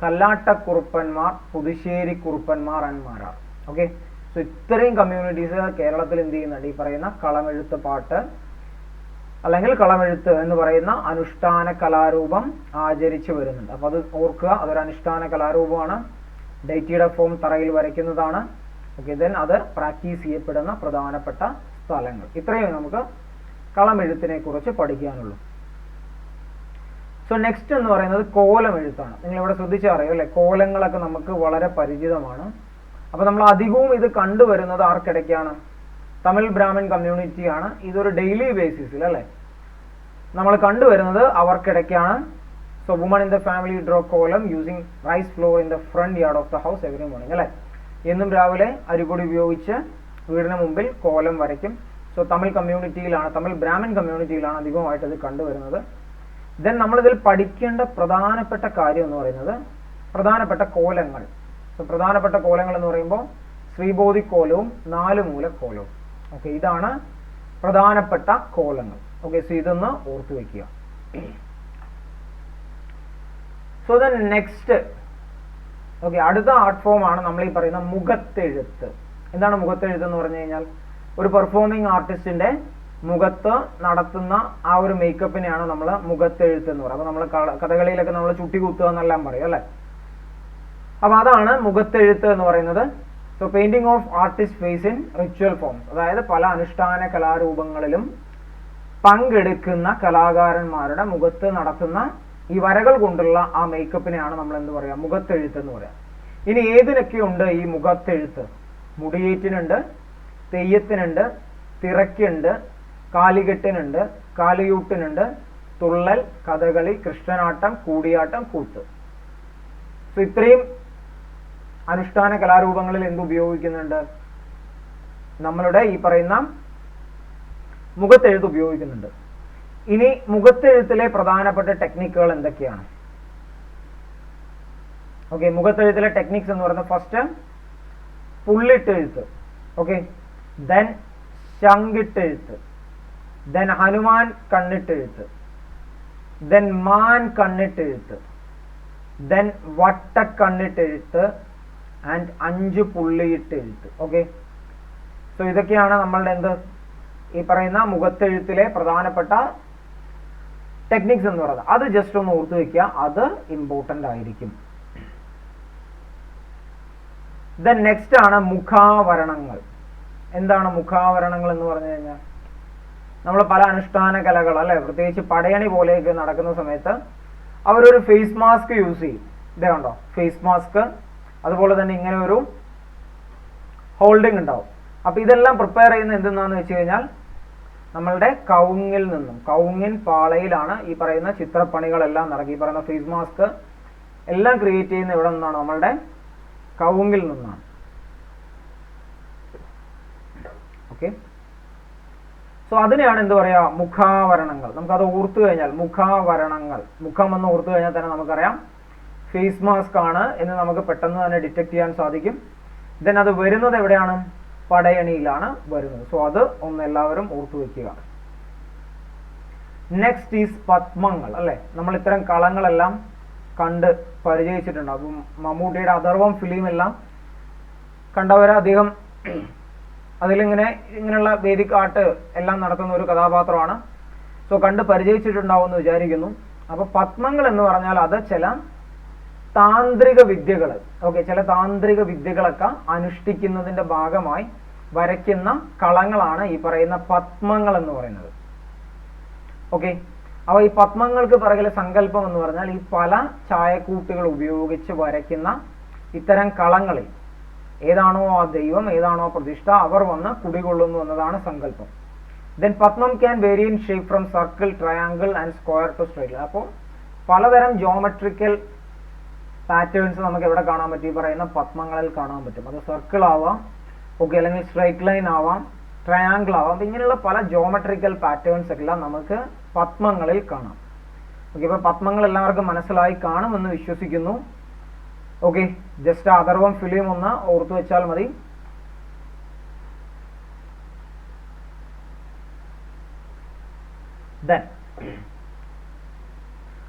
കല്ലാട്ടക്കുറുപ്പന്മാർ, പുതുശ്ശേരി കുറുപ്പന്മാർ ആൻഡ് മാരാർ. ഓക്കെ, സോ ഇത്രയും കമ്മ്യൂണിറ്റീസ് കേരളത്തിൽ എന്ത് ചെയ്യുന്നുണ്ട്? ഈ പറയുന്ന കളമെഴുത്ത് പാട്ട് അല്ലെങ്കിൽ കളമെഴുത്ത് എന്ന് പറയുന്ന അനുഷ്ഠാന കലാരൂപം ആചരിച്ചു വരുന്നുണ്ട്. അപ്പൊ അത് ഓർക്കുക, അതൊരു അനുഷ്ഠാന കലാരൂപമാണ്. ഡേറ്റിയുടെ ഫോം തറയിൽ വരയ്ക്കുന്നതാണ്. ഓക്കെ, ദെൻ അത് പ്രാക്ടീസ് ചെയ്യപ്പെടുന്ന പ്രധാനപ്പെട്ട സ്ഥലങ്ങൾ. ഇത്രയും നമുക്ക് കളമെഴുത്തിനെ കുറിച്ച് പഠിക്കാനുള്ളൂ. സോ നെക്സ്റ്റ് എന്ന് പറയുന്നത് കോലമെഴുത്താണ്. നിങ്ങൾ ഇവിടെ ശ്രദ്ധിച്ചറിയോ അല്ലെ? കോലങ്ങളൊക്കെ നമുക്ക് വളരെ പരിചിതമാണ്. അപ്പൊ നമ്മൾ അധികവും ഇത് കണ്ടുവരുന്നത് ആർക്കിടയ്ക്കാണ്? തമിഴ് ബ്രാഹ്മൺ കമ്മ്യൂണിറ്റിയാണ്. ഇതൊരു ഡെയിലി ബേസിസിൽ അല്ലെ നമ്മൾ കണ്ടുവരുന്നത് അവർക്കിടയ്ക്കാണ്. So woman in the family draw kolam using rice flour in the front yard of the house every morning അല്ലെ. എന്നും രാവിലെ അരിപ്പൊടി ഉപയോഗിച്ച് വീടിന് മുമ്പിൽ കോലം വരയ്ക്കും. സോ തമിഴ് കമ്മ്യൂണിറ്റിയിലാണ്, തമിഴ് ബ്രാഹ്മൺ കമ്മ്യൂണിറ്റിയിലാണ് അധികമായിട്ട് ഇത് കണ്ടുവരുന്നത്. ദെൻ നമ്മളിതിൽ പഠിക്കേണ്ട പ്രധാനപ്പെട്ട കാര്യം എന്ന് പറയുന്നത് പ്രധാനപ്പെട്ട കോലങ്ങൾ. സോ പ്രധാനപ്പെട്ട കോലങ്ങൾ എന്ന് പറയുമ്പോൾ ശ്രീബോധിക്കോലവും 4 മൂലക്കോലവും. ഓക്കെ, ഇതാണ് പ്രധാനപ്പെട്ട കോലങ്ങൾ. ഓക്കെ, സോ ഇതൊന്ന് ഓർത്തു വെക്കുക. സോ ദെൻ നെക്സ്റ്റ്, ഓക്കെ, അടുത്ത ആർട്ട് ഫോം ആണ് നമ്മൾ ഈ പറയുന്ന മുഖത്തെഴുത്ത്. എന്താണ് മുഖത്തെഴുത്ത് എന്ന് പറഞ്ഞു കഴിഞ്ഞാൽ? ഒരു പെർഫോമിംഗ് ആർട്ടിസ്റ്റിന്റെ മുഖത്ത് നടത്തുന്ന ആ ഒരു മേക്കപ്പിനെയാണ് നമ്മൾ മുഖത്തെഴുത്ത് എന്ന് പറയുന്നത്. അപ്പൊ നമ്മൾ കഥകളിയിലൊക്കെ നമ്മൾ ചുട്ടി കുത്തുക എന്നെല്ലാം പറയും അല്ലെ. അപ്പൊ അതാണ് മുഖത്തെഴുത്ത് എന്ന് പറയുന്നത്. So painting of artist face in ritual forms, അതായത് പല അനുഷ്ഠാന കലാരൂപങ്ങളിലും പങ്കെടുക്കുന്ന കലാകാരന്മാരുടെ മുഖത്ത് നടത്തുന്ന ഈ വരകൾ കൊണ്ടുള്ള ആ മേക്കപ്പിനെയാണ് നമ്മൾ എന്ത് പറയാ? മുഖത്തെഴുത്ത് എന്ന് പറയാം. ഇനി ഏതിനൊക്കെയുണ്ട് ഈ മുഖത്തെഴുത്ത്? മുടിയേറ്റിനുണ്ട്, തെയ്യത്തിനുണ്ട്, തിറയ്ക്കുണ്ട്, കാലികെട്ടിനുണ്ട്, കാലിയൂട്ടിനുണ്ട്, തുള്ളൽ, കഥകളി, കൃഷ്ണനാട്ടം, കൂടിയാട്ടം, കൂത്ത്. സോ ഇത്രയും അനുഷ്ഠാന കലാരൂപങ്ങളിൽ എന്ത് ഉപയോഗിക്കുന്നുണ്ട്? നമ്മളുടെ ഈ പറയുന്ന മുഖത്തെഴുത്ത് ഉപയോഗിക്കുന്നുണ്ട്. ഇനി മുഖത്തെഴുത്തിലെ പ്രധാനപ്പെട്ട ടെക്നിക്കുകൾ എന്തൊക്കെയാണ്? ഓക്കെ, മുഖത്തെഴുത്തിലെ ടെക്നിക്സ് എന്ന് പറയുന്നത് ഫസ്റ്റ് പുള്ളിട്ടെഴുത്ത്, ഓക്കെ, ദെൻ ശങ്കിട്ടെഴുത്ത്, ദെൻ ഹനുമാൻ കണ്ണിട്ടെഴുത്ത്, ദെൻ മാൻ കണ്ണിട്ടെഴുത്ത്, ദെൻ വട്ടക്കണ്ണിട്ടെഴുത്ത് ആൻഡ് 5 പുള്ളിയിട്ടെഴുത്ത്. ഓക്കെ, സോ ഇതൊക്കെയാണ് നമ്മളുടെ എന്ത് ഈ പറയുന്ന മുഖത്തെഴുത്തിലെ പ്രധാനപ്പെട്ട ടെക്നിക്സ് എന്ന് പറയുന്നത്. അത് ജസ്റ്റ് ഒന്ന് ഓർത്തു വെക്കുക, അത് ഇമ്പോർട്ടന്റ് ആയിരിക്കും. ദെൻ നെക്സ്റ്റ് ആണ് മുഖാവരണങ്ങൾ. എന്താണ് മുഖാവരണങ്ങൾ എന്ന് പറഞ്ഞു കഴിഞ്ഞാൽ? നമ്മൾ പല അനുഷ്ഠാന കലകൾ അല്ലെ, പ്രത്യേകിച്ച് പടയണി പോലെയൊക്കെ നടക്കുന്ന സമയത്ത് അവരൊരു ഫേസ് മാസ്ക് യൂസ് ചെയ്യും. ഇതേ കണ്ടോ, ഫേസ് മാസ്ക്. അതുപോലെ തന്നെ ഇങ്ങനെ ഒരു ഹോൾഡിംഗ് ഉണ്ടാവും. അപ്പൊ ഇതെല്ലാം പ്രിപ്പയർ ചെയ്യുന്ന എന്തെന്നാന്ന് വെച്ച് കഴിഞ്ഞാൽ നമ്മളുടെ കവുങ്ങിൽ നിന്നും, കവുങ്ങിൻ പാളയിലാണ് ഈ പറയുന്ന ചിത്രപ്പണികളെല്ലാം നടക്കുക. ഈ പറയുന്ന ഫേസ് മാസ്ക് എല്ലാം ക്രിയേറ്റ് ചെയ്യുന്ന ഇവിടെ നിന്നാണ്? നമ്മളുടെ കവുങ്ങിൽ നിന്നാണ്. ഓക്കെ, സോ അതിനെയാണ് എന്ത് പറയാ? മുഖാവരണങ്ങൾ. നമുക്കത് ഓർത്തു കഴിഞ്ഞാൽ മുഖാവരണങ്ങൾ, മുഖം എന്ന് ഓർത്തു കഴിഞ്ഞാൽ തന്നെ നമുക്കറിയാം ഫേസ് മാസ്ക് ആണ് എന്ന് നമുക്ക് പെട്ടെന്ന് തന്നെ ഡിറ്റക്ട് ചെയ്യാൻ സാധിക്കും. ദെൻ അത് വരുന്നത് എവിടെയാണ്? പടയണിയിലാണ് വരുന്നത്. സോ അത് ഒന്ന് എല്ലാവരും ഓർത്തു വെക്കുക. നെക്സ്റ്റ് ഈസ് പത്മങ്ങൾ അല്ലെ. നമ്മൾ ഇത്തരം കളങ്ങളെല്ലാം കണ്ട് പരിചയിച്ചിട്ടുണ്ട്. അപ്പം മമ്മൂട്ടിയുടെ അഥർവം ഫിലിം എല്ലാം കണ്ടവരെ അധികം ഇങ്ങനെയുള്ള വേദിക് ആർട്ട് എല്ലാം നടത്തുന്ന ഒരു കഥാപാത്രമാണ്. സോ കണ്ട് പരിചയിച്ചിട്ടുണ്ടാവും എന്ന് വിചാരിക്കുന്നു. അപ്പൊ പത്മങ്ങൾ എന്ന് പറഞ്ഞാൽ അത് ചില താന്ത്രിക വിദ്യകൾ, ഓക്കെ, ചില താന്ത്രിക വിദ്യകളൊക്കെ അനുഷ്ഠിക്കുന്നതിന്റെ ഭാഗമായി വരയ്ക്കുന്ന കളങ്ങളാണ് ഈ പറയുന്ന പത്മങ്ങൾ എന്ന് പറയുന്നത്. ഓക്കെ, അപ്പൊ ഈ പത്മങ്ങൾക്ക് പിറകിലെ സങ്കല്പം എന്ന് പറഞ്ഞാൽ ഈ പല ചായക്കൂട്ടുകൾ ഉപയോഗിച്ച് വരയ്ക്കുന്ന ഇത്തരം കളങ്ങളിൽ ഏതാണോ ആ ദൈവം, ഏതാണോ പ്രതിഷ്ഠ, അവർ വന്ന് കുടികൊള്ളുന്നു എന്നതാണ് സങ്കല്പം. Then padmam can vary in shape from circle, triangle and square to straight. അപ്പോൾ പലതരം ജോമെട്രിക്കൽ പാറ്റേൺസ് നമുക്ക് എവിടെ കാണാൻ പറ്റും? ഈ പറയുന്ന പത്മങ്ങളിൽ കാണാൻ പറ്റും. അത് സർക്കിൾ ആവാം, ഓക്കെ, അല്ലെങ്കിൽ സ്ട്രൈറ്റ് ലൈൻ ആവാം, ട്രയാങ്കിൾ ആവാം. ഇങ്ങനെയുള്ള പല ജോമെട്രിക്കൽ പാറ്റേൺസ് എല്ലാം നമുക്ക് പത്മങ്ങളിൽ കാണാം. ഓക്കെ, ഇപ്പൊ പത്മങ്ങൾ എല്ലാവർക്കും മനസ്സിലായി കാണുമെന്ന് വിശ്വസിക്കുന്നു. ഓക്കെ, ജസ്റ്റ് അഥർവം ഫിലിം ഒന്ന് ഓർത്തു വെച്ചാൽ മതി. ദെൻ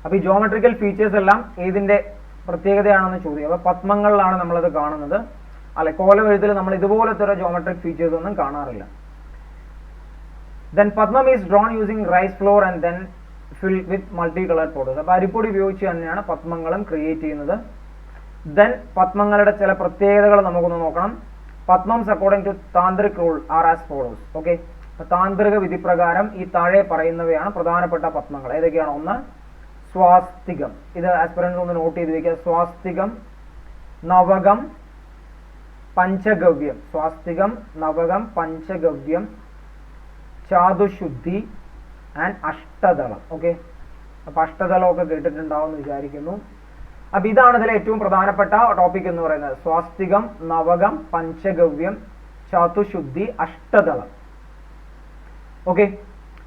അപ്പൊ ഈ ജോമെട്രിക്കൽ ഫീച്ചേഴ്സ് എല്ലാം ഏതിന്റെ പ്രത്യേകതയാണെന്ന് ചോദിക്കും. അപ്പൊ പത്മങ്ങളിലാണ് നമ്മളത് കാണുന്നത്, അല്ലെ കോലമെഴുത്തിൽ നമ്മൾ ഇതുപോലത്തെ ഒരു ജോമെട്രിക് ഫീച്ചേഴ്സ് ഒന്നും കാണാറില്ല. Then padmam is drawn using rice flour and then fill with multi coloured powders. അപ്പൊ അരിപ്പൊടി ഉപയോഗിച്ച് തന്നെയാണ് പത്മങ്ങളും ക്രിയേറ്റ് ചെയ്യുന്നത്. ദെൻ പത്മങ്ങളുടെ ചില പ്രത്യേകതകൾ നമുക്കൊന്ന് നോക്കണം. പത്മംസ് according to tantric rule are as follows. Okay, താന്ത്രിക വിധി പ്രകാരം ഈ താഴെ പറയുന്നവയാണ് പ്രധാനപ്പെട്ട പത്മങ്ങൾ. ഏതൊക്കെയാണ്? ഒന്ന് സ്വാസ്തികം, ഇത് ആസ്പിറൻസ് ഒന്ന് നോട്ട് ചെയ്ത് വെക്കുക. സ്വാസ്തികം, നവകം, പഞ്ചഗവ്യം. സ്വാസ്തികം, നവകം, പഞ്ചഗവ്യം, ചാതുശുദ്ധി ആൻഡ് അഷ്ടദളം. ഓക്കെ, അപ്പൊ അഷ്ടദളം ഒക്കെ കേട്ടിട്ടുണ്ടാവും എന്ന് വിചാരിക്കുന്നു. അപ്പൊ ഇതാണ് ഇതിലെ ഏറ്റവും പ്രധാനപ്പെട്ട ടോപ്പിക് എന്ന് പറയുന്നത്. സ്വാസ്തികം, നവകം, പഞ്ചഗവ്യം, ചാതുശുദ്ധി, അഷ്ടദളം. ഓക്കെ,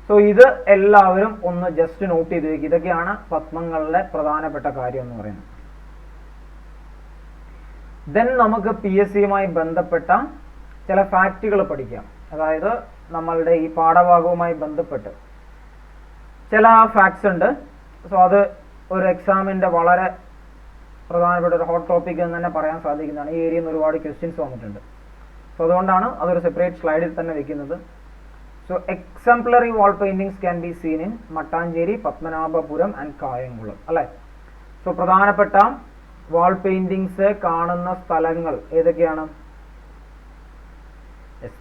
സോ ഇത് എല്ലാവരും ഒന്ന് ജസ്റ്റ് നോട്ട് ചെയ്ത് വെക്കുക. ഇതൊക്കെയാണ് പത്മങ്ങളുടെ പ്രധാനപ്പെട്ട കാര്യം എന്ന് പറയുന്നത്. ദെൻ നമുക്ക് PSC യുമായി ബന്ധപ്പെട്ട ചില ഫാക്റ്റുകൾ പഠിക്കാം. അതായത് നമ്മളുടെ ഈ പാഠഭാഗവുമായി ബന്ധപ്പെട്ട് ചില ഫാക്ട്സ് ഉണ്ട്. സോ അത് ഒരു എക്സാമിന്റെ വളരെ പ്രധാനപ്പെട്ട ഒരു ഹോട്ട് ടോപ്പിക് എന്ന് തന്നെ പറയാൻ സാധിക്കുന്നതാണ്. ഈ ഏരിയയിൽ നിന്ന് ഒരുപാട് ക്വസ്റ്റ്യൻസ് വന്നിട്ടുണ്ട്. സോ അതുകൊണ്ടാണ് അതൊരു സെപ്പറേറ്റ് സ്ലൈഡിൽ തന്നെ വെക്കുന്നത്. So exemplary wall paintings can be seen in Mattancherry, Padmanabhapuram and Kayamkulam, അല്ലെ? സോ പ്രധാനപ്പെട്ട വാൾ പെയിന്റിങ്സ് കാണുന്ന സ്ഥലങ്ങൾ ഏതൊക്കെയാണ്?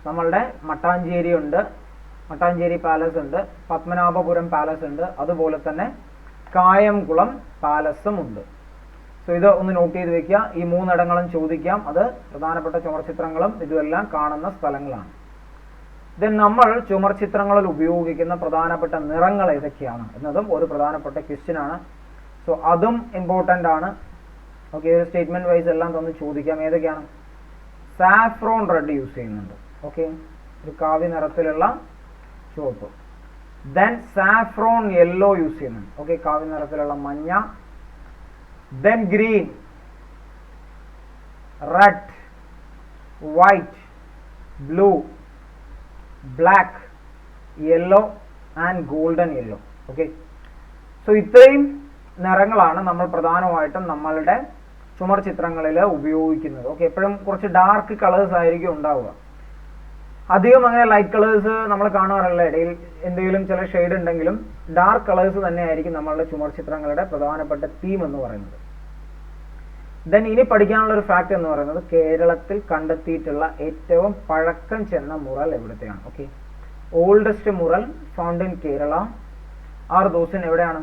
നമ്മളുടെ മട്ടാഞ്ചേരി ഉണ്ട്, മട്ടാഞ്ചേരി പാലസ് ഉണ്ട്, പത്മനാഭപുരം പാലസ് ഉണ്ട്, അതുപോലെ തന്നെ കായംകുളം പാലസും ഉണ്ട്. സോ ഇത് ഒന്ന് നോട്ട് ചെയ്ത് വെക്കുക. ഈ മൂന്നിടങ്ങളും ചോദിക്കാം. അത് പ്രധാനപ്പെട്ട ചുമർചിത്രങ്ങളും ഇതുമെല്ലാം കാണുന്ന സ്ഥലങ്ങളാണ്. ദെൻ നമ്മൾ ചുമർ ചിത്രങ്ങളിൽ ഉപയോഗിക്കുന്ന പ്രധാനപ്പെട്ട നിറങ്ങൾ ഏതൊക്കെയാണ് എന്നതും ഒരു പ്രധാനപ്പെട്ട ക്വസ്റ്റ്യൻ ആണ്. സോ അതും ഇമ്പോർട്ടൻ്റ് ആണ്. ഓക്കെ, ഒരു സ്റ്റേറ്റ്മെന്റ് വൈസ് എല്ലാം തന്ന് ചോദിക്കാം. ഏതൊക്കെയാണ്? സാഫ്രോൺ റെഡ് യൂസ് ചെയ്യുന്നുണ്ട്. ഓക്കെ, ഒരു കാവ്യ നിറത്തിലുള്ള ചുവപ്പ്. ദെൻ സാഫ്രോൺ യെല്ലോ യൂസ് ചെയ്യുന്നുണ്ട്. ഓക്കെ, കാവ്യ നിറത്തിലുള്ള മഞ്ഞ. Then green, red, white, blue, black, yellow and golden yellow. Okay, so ഇത്രയും നിറങ്ങളാണ് നമ്മൾ പ്രധാനമായിട്ടും നമ്മളുടെ ചുമർ ചിത്രങ്ങളിൽ ഉപയോഗിക്കുന്നത്. ഓക്കെ, എപ്പോഴും കുറച്ച് ഡാർക്ക് കളേഴ്സ് ആയിരിക്കും ഉണ്ടാവുക. അധികം അങ്ങനെ ലൈറ്റ് കളേഴ്സ് നമ്മൾ കാണാറില്ല. ഇടയിൽ എന്തെങ്കിലും ചില ഷെയ്ഡ് ഉണ്ടെങ്കിലും ഡാർക്ക് കളേഴ്സ് തന്നെയായിരിക്കും നമ്മളുടെ ചുമർ ചിത്രങ്ങളുടെ പ്രധാനപ്പെട്ട തീം എന്ന് പറയുന്നത്. ദെൻ ഇനി പഠിക്കാനുള്ള ഒരു ഫാക്ട് എന്ന് പറയുന്നത് കേരളത്തിൽ കണ്ടെത്തിയിട്ടുള്ള ഏറ്റവും പഴക്കം ചെന്ന മുറൽ എവിടത്തെയാണ്? Okay, oldest mural found in Kerala are those in എവിടെയാണ്?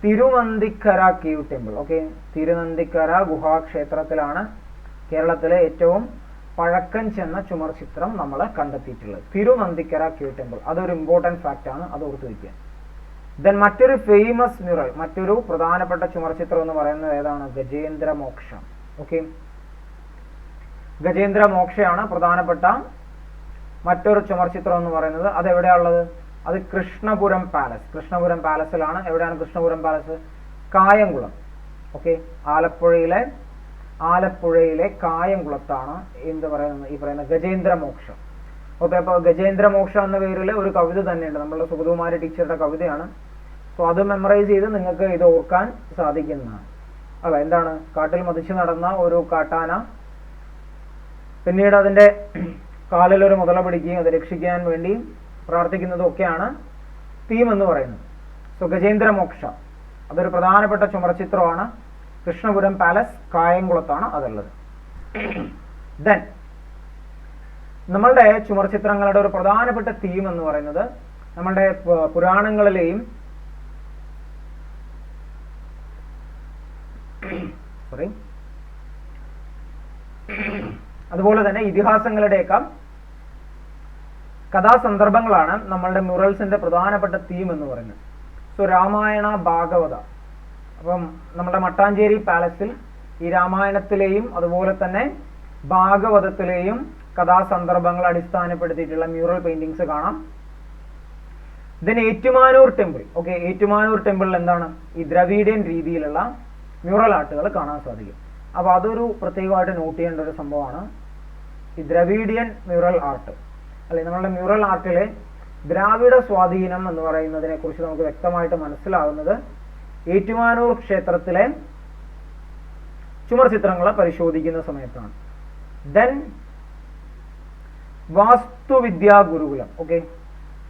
Thirunandikkara cave temple. Okay, Thirunandikkara ഗുഹാക്ഷേത്രത്തിലാണ് കേരളത്തിലെ ഏറ്റവും പഴക്കം ചെന്ന ചുമർ ചിത്രം നമ്മൾ കണ്ടെത്തിയിട്ടുള്ളത്. തിരുനന്ദിക്കര കേവ് ടെമ്പിൾ, അതൊരു ഇമ്പോർട്ടൻറ്റ് ഫാക്റ്റ് ആണ്, അത് ഓർത്ത് വയ്ക്കുക. ദെൻ മറ്റൊരു ഫേമസ് മ്യൂറൽ, മറ്റൊരു പ്രധാനപ്പെട്ട ചുമർ ചിത്രം എന്ന് പറയുന്നത് ഏതാണ്? ഗജേന്ദ്ര മോക്ഷ. ഓക്കെ, ഗജേന്ദ്ര മോക്ഷയാണ് പ്രധാനപ്പെട്ട മറ്റൊരു ചുമർ ചിത്രം എന്ന് പറയുന്നത്. അത് എവിടെയാണുള്ളത്? അത് കൃഷ്ണപുരം പാലസ്. കൃഷ്ണപുരം പാലസിലാണ്. എവിടെയാണ് കൃഷ്ണപുരം പാലസ്? കായംകുളം. ഓക്കെ, ആലപ്പുഴയിലെ കായംകുളത്താണ് എന്ത് പറയുന്നത്? ഈ പറയുന്ന ഗജേന്ദ്ര മോക്ഷം. ഓക്കെ, അപ്പോൾ ഗജേന്ദ്ര മോക്ഷ എന്ന പേരിൽ ഒരു കവിത തന്നെയുണ്ട്, നമ്മളുടെ സുഗതകുമാരി ടീച്ചറുടെ കവിതയാണ്. സോ അത് മെമ്മറൈസ് ചെയ്ത് നിങ്ങൾക്ക് ഇത് ഓർക്കാൻ സാധിക്കുന്നതാണ്. അല്ല, എന്താണ്? കാട്ടിൽ മതിച്ചു നടന്ന ഒരു കാട്ടാന പിന്നീട് അതിന്റെ കാലിലൊരു മുതല പിടിക്കുകയും അത് രക്ഷിക്കാൻ വേണ്ടി പ്രാർത്ഥിക്കുന്നതും ഒക്കെയാണ് തീം എന്ന് പറയുന്നത്. സോ ഗജേന്ദ്ര മോക്ഷ അതൊരു പ്രധാനപ്പെട്ട ചുമർ ചിത്രമാണ്. കൃഷ്ണപുരം പാലസ് കായംകുളത്താണ് അതുള്ളത്. ദെൻ നമ്മളുടെ ചുമർ ചിത്രങ്ങളുടെ ഒരു പ്രധാനപ്പെട്ട തീം എന്ന് പറയുന്നത് നമ്മളുടെ പുരാണങ്ങളിലെയും അതുപോലെ തന്നെ ഇതിഹാസങ്ങളുടെയൊക്കെ കഥാസന്ദർഭങ്ങളാണ് നമ്മളുടെ മ്യൂറൽസിന്റെ പ്രധാനപ്പെട്ട തീം എന്ന് പറയുന്നത്. സോ രാമായണ, ഭാഗവത. അപ്പം നമ്മുടെ മട്ടാഞ്ചേരി പാലസിൽ ഈ രാമായണത്തിലെയും അതുപോലെ തന്നെ ഭാഗവതത്തിലെയും കഥാസന്ദർഭങ്ങൾ അടിസ്ഥാനപ്പെടുത്തിയിട്ടുള്ള മ്യൂറൽ പെയിന്റിങ്സ് കാണാം. Then Ettumanoor temple. Okay, Ettumanoor ടെമ്പിളിൽ എന്താണ്? ഈ ദ്രവീഡിയൻ രീതിയിലുള്ള മ്യൂറൽ ആർട്ടുകൾ കാണാൻ സാധിക്കും. അപ്പോൾ അതൊരു പ്രത്യേകമായിട്ട് നോട്ട് ചെയ്യേണ്ട ഒരു സംഭവമാണ്. ഈ ദ്രവീഡിയൻ മ്യൂറൽ ആർട്ട്, അല്ലെ നമ്മളുടെ മ്യൂറൽ ആർട്ടിലെ ദ്രാവിഡ സ്വാധീനം എന്ന് പറയുന്നതിനെ കുറിച്ച് നമുക്ക് വ്യക്തമായിട്ട് മനസ്സിലാവുന്നത് ഏറ്റുമാനൂർ ക്ഷേത്രത്തിലെ ചുമർ ചിത്രങ്ങൾ പരിശോധിക്കുന്ന സമയത്താണ്. ദെൻ വാസ്തുവിദ്യാ ഗുരുകുലം. ഓക്കെ,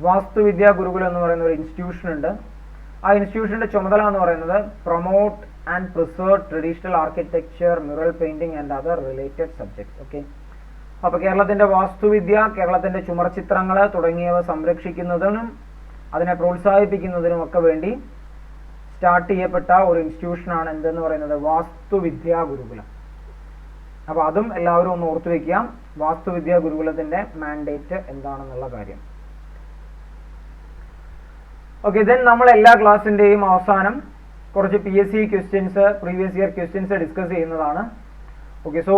വാസ്തുവിദ്യാ ഗുരുകുലം എന്ന് പറയുന്ന ഒരു ഇൻസ്റ്റിറ്റ്യൂഷൻ ഉണ്ട്. ആ ഇൻസ്റ്റിറ്റ്യൂഷന്റെ ചുമതല എന്ന് പറയുന്നത് promote and preserve traditional architecture, mural painting and other related subjects. Okay, അപ്പൊ കേരളത്തിന്റെ വാസ്തുവിദ്യ, കേരളത്തിന്റെ ചുമർ ചിത്രങ്ങൾ തുടങ്ങിയവ സംരക്ഷിക്കുന്നതിനും അതിനെ പ്രോത്സാഹിപ്പിക്കുന്നതിനും ഒക്കെ വേണ്ടി സ്റ്റാർട്ട് ചെയ്യപ്പെട്ട ഒരു ഇൻസ്റ്റിറ്റ്യൂഷനാണ് എന്തെന്ന് പറയുന്നത് വാസ്തുവിദ്യാ ഗുരുകുലം. അപ്പൊ അതും എല്ലാവരും ഒന്ന് ഓർത്തു വെക്കാം, വാസ്തുവിദ്യാ ഗുരുകുലത്തിന്റെ മാൻഡേറ്റ് എന്താണെന്നുള്ള കാര്യം. ഓക്കെ, ദെൻ നമ്മൾ എല്ലാ ക്ലാസ്സിന്റെയും അവസാനം കുറച്ച് PSC questions, previous year questions discuss ചെയ്യുന്നതാണ്. ഓക്കെ, സോ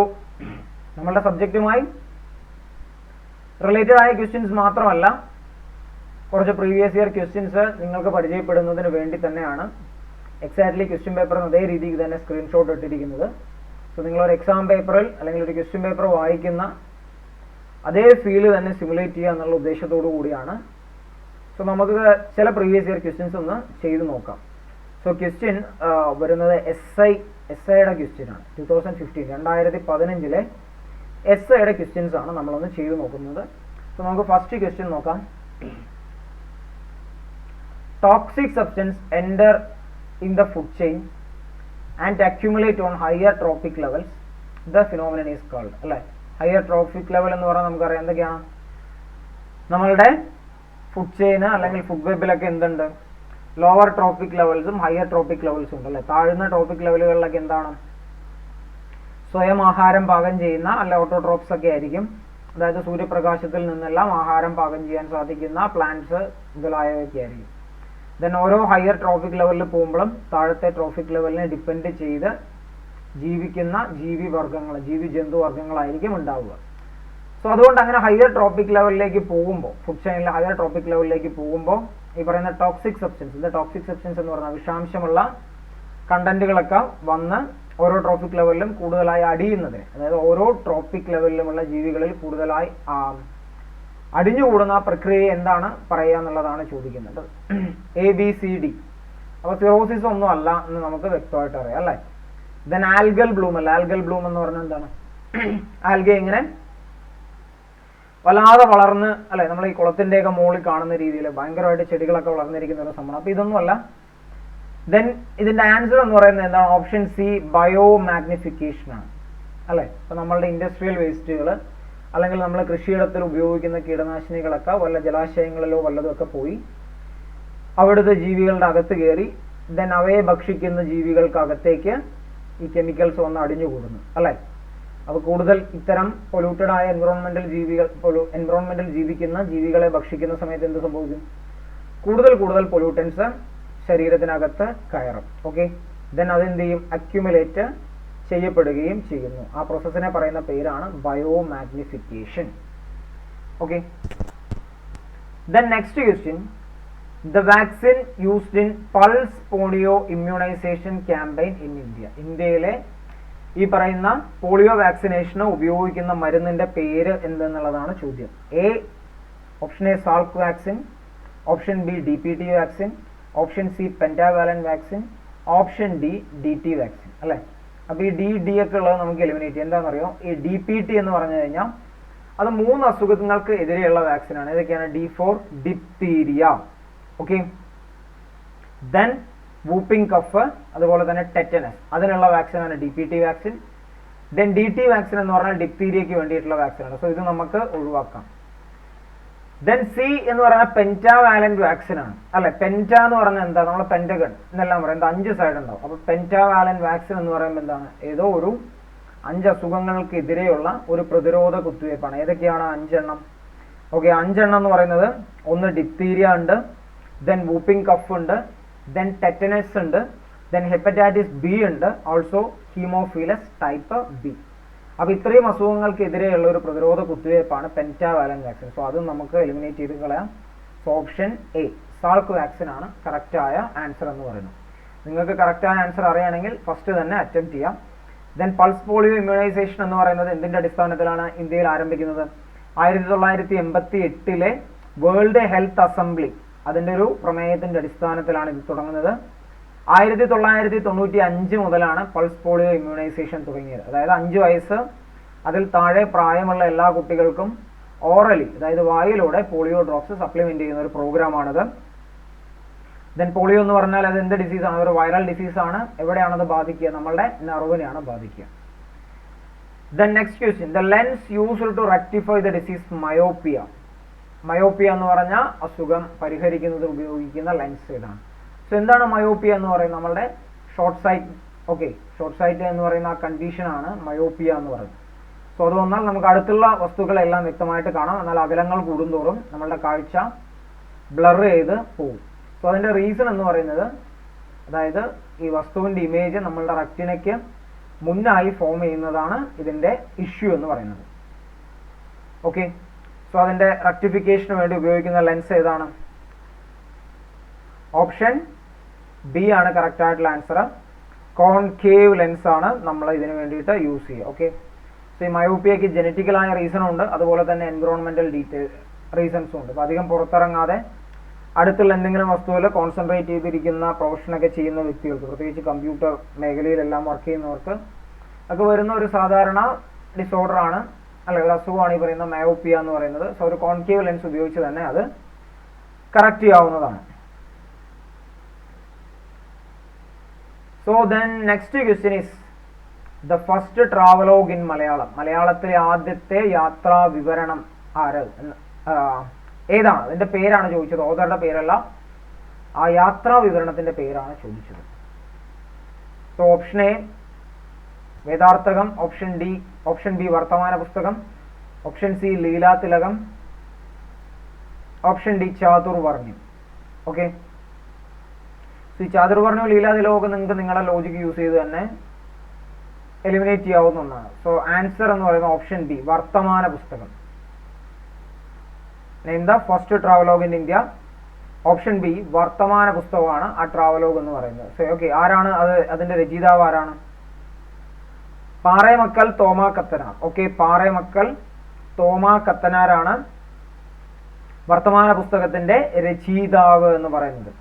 നമ്മളുടെ സബ്ജക്റ്റുമായി റിലേറ്റഡ് ആയ ക്വസ്റ്റ്യൻസ് മാത്രമല്ല, കുറച്ച് പ്രീവിയസ് ഇയർ ക്വസ്റ്റ്യൻസ് നിങ്ങൾക്ക് പരിചയപ്പെടുന്നതിന് വേണ്ടി തന്നെയാണ് എക്സാക്ട്ലി ക്വസ്റ്റ്യൻ പേപ്പർ അതേ രീതിക്ക് തന്നെ സ്ക്രീൻഷോട്ട് ഇട്ടിരിക്കുന്നത്. സോ നിങ്ങളൊരു എക്സാം പേപ്പറിൽ അല്ലെങ്കിൽ ഒരു ക്വസ്റ്റ്യൻ പേപ്പർ വായിക്കുന്ന അതേ ഫീല് തന്നെ സിമുലേറ്റ് ചെയ്യുക എന്നുള്ള ഉദ്ദേശത്തോടു കൂടിയാണ്. സോ നമുക്ക് ചില പ്രീവിയസ് ഇയർ ക്വസ്റ്റ്യൻസ് ഒന്ന് ചെയ്ത് നോക്കാം. സോ ക്വസ്റ്റ്യൻ വരുന്നത് എസ്ഐയുടെ ക്വസ്റ്റ്യൻ ആണ്. 2015 എസ്ഐയുടെ ക്വസ്റ്റ്യൻസ് ആണ് നമ്മളൊന്ന് ചെയ്ത് നോക്കുന്നത്. സോ നമുക്ക് ഫസ്റ്റ് ക്വസ്റ്റ്യൻ നോക്കാം. Toxic substance enter in the food chain and accumulate on higher trophic levels, the phenomenon is called. അല്ലെ, ഹയർ ട്രോപ്പിക് ലെവൽ എന്ന് പറഞ്ഞാൽ നമുക്കറിയാം എന്തൊക്കെയാണ്. നമ്മളുടെ ഫുഡ് ചെയിന് അല്ലെങ്കിൽ ഫുഡ് വെബിലൊക്കെ എന്തുണ്ട്, ലോവർ ട്രോപ്പിക് ലെവൽസും ഹയർ ട്രോപ്പിക് ലെവൽസും ഉണ്ട്. അല്ലെ, താഴ്ന്ന ട്രോപ്പിക് ലെവലുകളിലൊക്കെ എന്താണ്, സ്വയം ആഹാരം പാകം ചെയ്യുന്ന അല്ല ഓട്ടോട്രോപ്സ് ഒക്കെ ആയിരിക്കും. അതായത് സൂര്യപ്രകാശത്തിൽ നിന്നെല്ലാം ആഹാരം പാകം ചെയ്യാൻ സാധിക്കുന്ന പ്ലാന്റ്സ് മുതലായവയൊക്കെ ആയിരിക്കും. ദെൻ ഓരോ ഹയർ ട്രോപ്പിക് ലെവലിൽ പോകുമ്പോഴും താഴത്തെ ട്രോപ്പിക് ലെവലിനെ ഡിപ്പെൻഡ് ചെയ്ത് ജീവിക്കുന്ന ജീവി ജന്തു വർഗ്ഗങ്ങളായിരിക്കും ഉണ്ടാവുക. സോ അതുകൊണ്ട് അങ്ങനെ ഹയർ ട്രോപ്പിക് ലെവലിലേക്ക് പോകുമ്പോൾ, ഫുഡ് ചെയിനിലെ ഹയർ ട്രോപ്പിക് ലെവലിലേക്ക് പോകുമ്പോൾ ഈ പറയുന്ന ടോക്സിക് സബ്സ്റ്റൻസ് എന്ന് പറഞ്ഞാൽ വിഷാംശമുള്ള കണ്ടന്റുകളൊക്കെ വന്ന് ഓരോ ട്രോപ്പിക് ലെവലിലും കൂടുതലായി അടിയുന്നതിന്, അതായത് ഓരോ ട്രോപ്പിക് ലെവലിലുമുള്ള ജീവികളിൽ കൂടുതലായി അടിഞ്ഞുകൂടുന്ന ആ പ്രക്രിയ എന്താണ് പറയുക എന്നുള്ളതാണ് ചോദിക്കുന്നത്. ABCD. അപ്പോൾ സിറോസിസ് ഒന്നും അല്ല എന്ന് നമുക്ക് വ്യക്തമായിട്ട് അറിയാം അല്ലേ. ദെൻ ആൽഗൽ ബ്ലൂം എന്ന് പറഞ്ഞാൽ എന്താണ്, ആൽഗ ഇങ്ങനെ വല്ലാതെ വളർന്ന് അല്ലെ നമ്മൾ ഈ കുളത്തിന്റെയൊക്കെ മുകളിൽ കാണുന്ന രീതിയിൽ ഭയങ്കരമായിട്ട് ചെടികളൊക്കെ വളർന്നിരിക്കുന്ന ഒരു സംഭവം. അപ്പൊ ഇതൊന്നും അല്ല. ദെൻ ഇതിന്റെ ആൻസർ എന്ന് പറയുന്നത് എന്താണ്, ഓപ്ഷൻ സി ബയോ മാഗ്നിഫിക്കേഷൻ ആണ് അല്ലെ. ഇപ്പൊ നമ്മളുടെ ഇൻഡസ്ട്രിയൽ വേസ്റ്റുകൾ അല്ലെങ്കിൽ നമ്മൾ കൃഷിയിടത്തിൽ ഉപയോഗിക്കുന്ന കീടനാശിനികളൊക്കെ വല്ല ജലാശയങ്ങളിലോ വല്ലതും ഒക്കെ പോയി അവിടുത്തെ ജീവികളുടെ അകത്ത് കയറി ദെൻ അവയെ ഭക്ഷിക്കുന്ന ജീവികൾക്കകത്തേക്ക് ഈ കെമിക്കൽസ് വന്ന് അടിഞ്ഞുകൂടുന്നു അല്ലെ. അപ്പോൾ കൂടുതൽ ഇത്തരം പൊല്യൂട്ടഡ് ആയ എൻവറോൺമെന്റിൽ ജീവിക്കുന്ന ജീവികളെ ഭക്ഷിക്കുന്ന സമയത്ത് എന്ത് സംഭവിക്കും, കൂടുതൽ പൊല്യൂട്ടൻസ് ശരീരത്തിനകത്ത് കയറും. ഓക്കെ, ദെൻ അതെന്ത് ചെയ്യും, അക്യുമുലേറ്റ് ചെയ്യപ്പെടുകയും ചെയ്യുന്നു. ആ പ്രോസസ്സിനെ പറയുന്ന പേരാണ് biomagnification. Okay, then next question, the vaccine used in pulse polio immunisation campaign in India. ഇന്ത്യയിലെ ഈ പറയുന്ന പോളിയോ വാക്സിനേഷന് ഉപയോഗിക്കുന്ന മരുന്നിന്റെ പേര് എന്തെന്നുള്ളതാണ് ചോദ്യം. Option A സാൾക്ക് vaccine, option B DPT vaccine, option C pentavalent vaccine, option D DT vaccine അല്ലെ. അപ്പൊ ഈ ഡി ഒക്കെ ഉള്ളത് നമുക്ക് എലിമിനേറ്റ് ചെയ്യാം. എന്താണെന്നറിയോ, ഈ DPT എന്ന് പറഞ്ഞു കഴിഞ്ഞാൽ അത് 3 അസുഖങ്ങൾക്ക് എതിരെയുള്ള വാക്സിനാണ്. ഏതൊക്കെയാണ്, D4 diphtheria, okay, then whooping cough, അതുപോലെ തന്നെ ടെറ്റനസ്, അതിനുള്ള വാക്സിനാണ് DPT vaccine. Then DT vaccine എന്ന് പറഞ്ഞാൽ ഡിപ്തീരിയയ്ക്ക് വേണ്ടിയിട്ടുള്ള വാക്സിനാണ്. സോ ഇത് നമുക്ക് ഒഴിവാക്കാം. ദെൻ സി എന്ന് പറയുന്ന പെന്റാവാലന്റ് വാക്സിൻ ആണ് അല്ലെ. പെന്റ എന്ന് പറഞ്ഞാൽ എന്താ, നമ്മളെ പെന്റഗൺ എന്നെല്ലാം പറയുന്നത് 5 സൈഡ് ഉണ്ടാവും. അപ്പൊ പെന്റാവാലന്റ് വാക്സിൻ എന്ന് പറയുമ്പോൾ എന്താണ്, ഏതോ ഒരു 5 അസുഖങ്ങൾക്കെതിരെയുള്ള ഒരു പ്രതിരോധ കുത്തിവയ്പ്പാണ്. ഏതൊക്കെയാണ് 5 എണ്ണം? ഓക്കെ, 5 എണ്ണം എന്ന് പറയുന്നത്, ഒന്ന് ഡിപ്തീരിയ ഉണ്ട്, ദെൻ വൂപ്പിംഗ് കഫ് ഉണ്ട്, ദെൻ ടെറ്റനസ് ഉണ്ട്, ദെൻ ഹെപ്പറ്റൈറ്റിസ് ബി ഉണ്ട്, ഓൾസോ ഹീമോഫീലസ് ടൈപ്പ് ബി. അപ്പൊ ഇത്രയും അസുഖങ്ങൾക്കെതിരെയുള്ള ഒരു പ്രതിരോധ കുത്തിവയ്പ്പാണ് പെന്റാവാലന്റ് വാക്സിൻ. സോ അതും നമുക്ക് എലിമിനേറ്റ് ചെയ്ത് കളയാം. സോ ഓപ്ഷൻ എ സാൾക്ക് വാക്സിൻ ആണ് കറക്റ്റായ ആൻസർ എന്ന് പറയുന്നത്. നിങ്ങൾക്ക് കറക്റ്റായ ആൻസർ അറിയണമെങ്കിൽ ഫസ്റ്റ് തന്നെ അറ്റംപ്റ്റ് ചെയ്യാം. ദെൻ പൾസ് പോളിയോ ഇമ്മ്യൂണൈസേഷൻ എന്ന് പറയുന്നത് എന്തിന്റെ അടിസ്ഥാനത്തിലാണ് ഇന്ത്യയിൽ ആരംഭിക്കുന്നത്? 1988 വേൾഡ് ഹെൽത്ത് അസംബ്ലി അതിൻ്റെ ഒരു പ്രമേയത്തിൻ്റെ അടിസ്ഥാനത്തിലാണ് ഇത് തുടങ്ങുന്നത്. 1995 മുതലാണ് പൾസ് പോളിയോ ഇമ്മ്യൂണൈസേഷൻ തുടങ്ങിയത്. അതായത് 5 വയസ്സ് അതിൽ താഴെ പ്രായമുള്ള എല്ലാ കുട്ടികൾക്കും ഓറലി, അതായത് വായിലൂടെ പോളിയോ ഡ്രോപ്സ് സപ്ലിമെന്റ് ചെയ്യുന്ന ഒരു പ്രോഗ്രാമാണിത്. ദെൻ പോളിയോ എന്ന് പറഞ്ഞാൽ അത് എന്ത് ഡിസീസാണ്? ഒരു വൈറൽ ഡിസീസാണ്. എവിടെയാണത് ബാധിക്കുക? നമ്മളുടെ നെർവിനെയാണ് ബാധിക്കുക. Then next question, the lens used to rectify the disease myopia. Myopia എന്ന് പറഞ്ഞാൽ അസുഖം പരിഹരിക്കുന്നത് ഉപയോഗിക്കുന്ന ലെൻസ് ഇതാണ്. സോ എന്താണ് മയോപ്പിയ എന്ന് പറയുന്നത്? നമ്മളുടെ short sight. Okay, short sight എന്ന് പറയുന്ന ആ കണ്ടീഷനാണ് മയോപ്പിയ എന്ന് പറയുന്നത്. സോ അത് വന്നാൽ നമുക്ക് അടുത്തുള്ള വസ്തുക്കളെല്ലാം വ്യക്തമായിട്ട് കാണാം, എന്നാൽ അകലങ്ങൾ കൂടുന്തോറും നമ്മളുടെ കാഴ്ച ബ്ലർ ചെയ്ത് പോകും. സോ അതിൻ്റെ റീസൺ എന്ന് പറയുന്നത്, അതായത് ഈ വസ്തുവിൻ്റെ ഇമേജ് നമ്മളുടെ റെറ്റിനയ്ക്ക് മുന്നായി ഫോം ചെയ്യുന്നതാണ് ഇതിൻ്റെ ഇഷ്യൂ എന്ന് പറയുന്നത്. ഓക്കെ, സോ അതിൻ്റെ റെക്ടിഫിക്കേഷന് വേണ്ടി ഉപയോഗിക്കുന്ന ലെൻസ് ഏതാണ്? ഓപ്ഷൻ ബി ആണ് കറക്റ്റ് ആയിട്ടുള്ള ആൻസർ. കോൺകേവ് ലെൻസ് ആണ് നമ്മൾ ഇതിന് വേണ്ടിയിട്ട് യൂസ് ചെയ്യുക. ഓക്കെ, സോ ഈ മയോപ്പിയയ്ക്ക് ജനറ്റിക്കലായ റീസണും ഉണ്ട്, അതുപോലെ തന്നെ എൻവിറോൺമെന്റൽ റീസൺസും ഉണ്ട്. അപ്പോൾ അധികം പുറത്തിറങ്ങാതെ അടുത്തുള്ള എന്തെങ്കിലും വസ്തുവിൽ കോൺസെൻട്രേറ്റ് ചെയ്തിരിക്കുന്ന പ്രൊഫഷനൊക്കെ ചെയ്യുന്ന വ്യക്തികൾക്ക്, പ്രത്യേകിച്ച് കമ്പ്യൂട്ടർ മേഖലയിലെല്ലാം വർക്ക് ചെയ്യുന്നവർക്ക് ഒക്കെ വരുന്ന ഒരു സാധാരണ ഡിസോർഡർ ആണ്, അല്ലെങ്കിൽ അസുഖമാണ് ഈ പറയുന്ന മയോപ്പിയ എന്ന് പറയുന്നത്. സോ ഒരു കോൺകേവ് ലെൻസ് ഉപയോഗിച്ച് തന്നെ അത് കറക്റ്റ് ചെയ്യാവുന്നതാണ്. So then next question is the first travelogue in Malayalam. മലയാളത്തിലെ ആദ്യത്തെ യാത്രാ വിവരണം ഏതാണ്? അതിന്റെ പേരാണ് ചോദിച്ചത്, ഓഥറുടെ പേരല്ല. ആ യാത്രാ വിവരണത്തിന്റെ പേരാണ് ചോദിച്ചത്. So option A Vedarthakam, option B Varthamana Pusthakam, option C Leelathilakam, option D Chathurvarnyam. Okay, so ഈ ചാതുർവർണ്ണ്യവും ലീലാതിലകമൊക്കെ നിങ്ങൾക്ക് നിങ്ങളുടെ ലോജിക്ക് യൂസ് ചെയ്ത് തന്നെ എലിമിനേറ്റ് ചെയ്യാവുന്ന ഒന്നാണ്. സോ ആൻസർ എന്ന് പറയുന്നത് ഓപ്ഷൻ ബി വർത്തമാന പുസ്തകം. Name the first travelogue in India. Option B വർത്തമാന പുസ്തകമാണ് ആ ട്രാവലോഗ് എന്ന് പറയുന്നത്. സോ ഓക്കെ, ആരാണ് അത്? അതിന്റെ രചയിതാവ് ആരാണ്? പാറേമക്കൽ തോമാ കത്തനാർ. ഓക്കെ, പാറേമക്കൽ തോമാ കത്തനാരാണ് വർത്തമാന പുസ്തകത്തിന്റെ രചയിതാവ് എന്ന് പറയുന്നത്.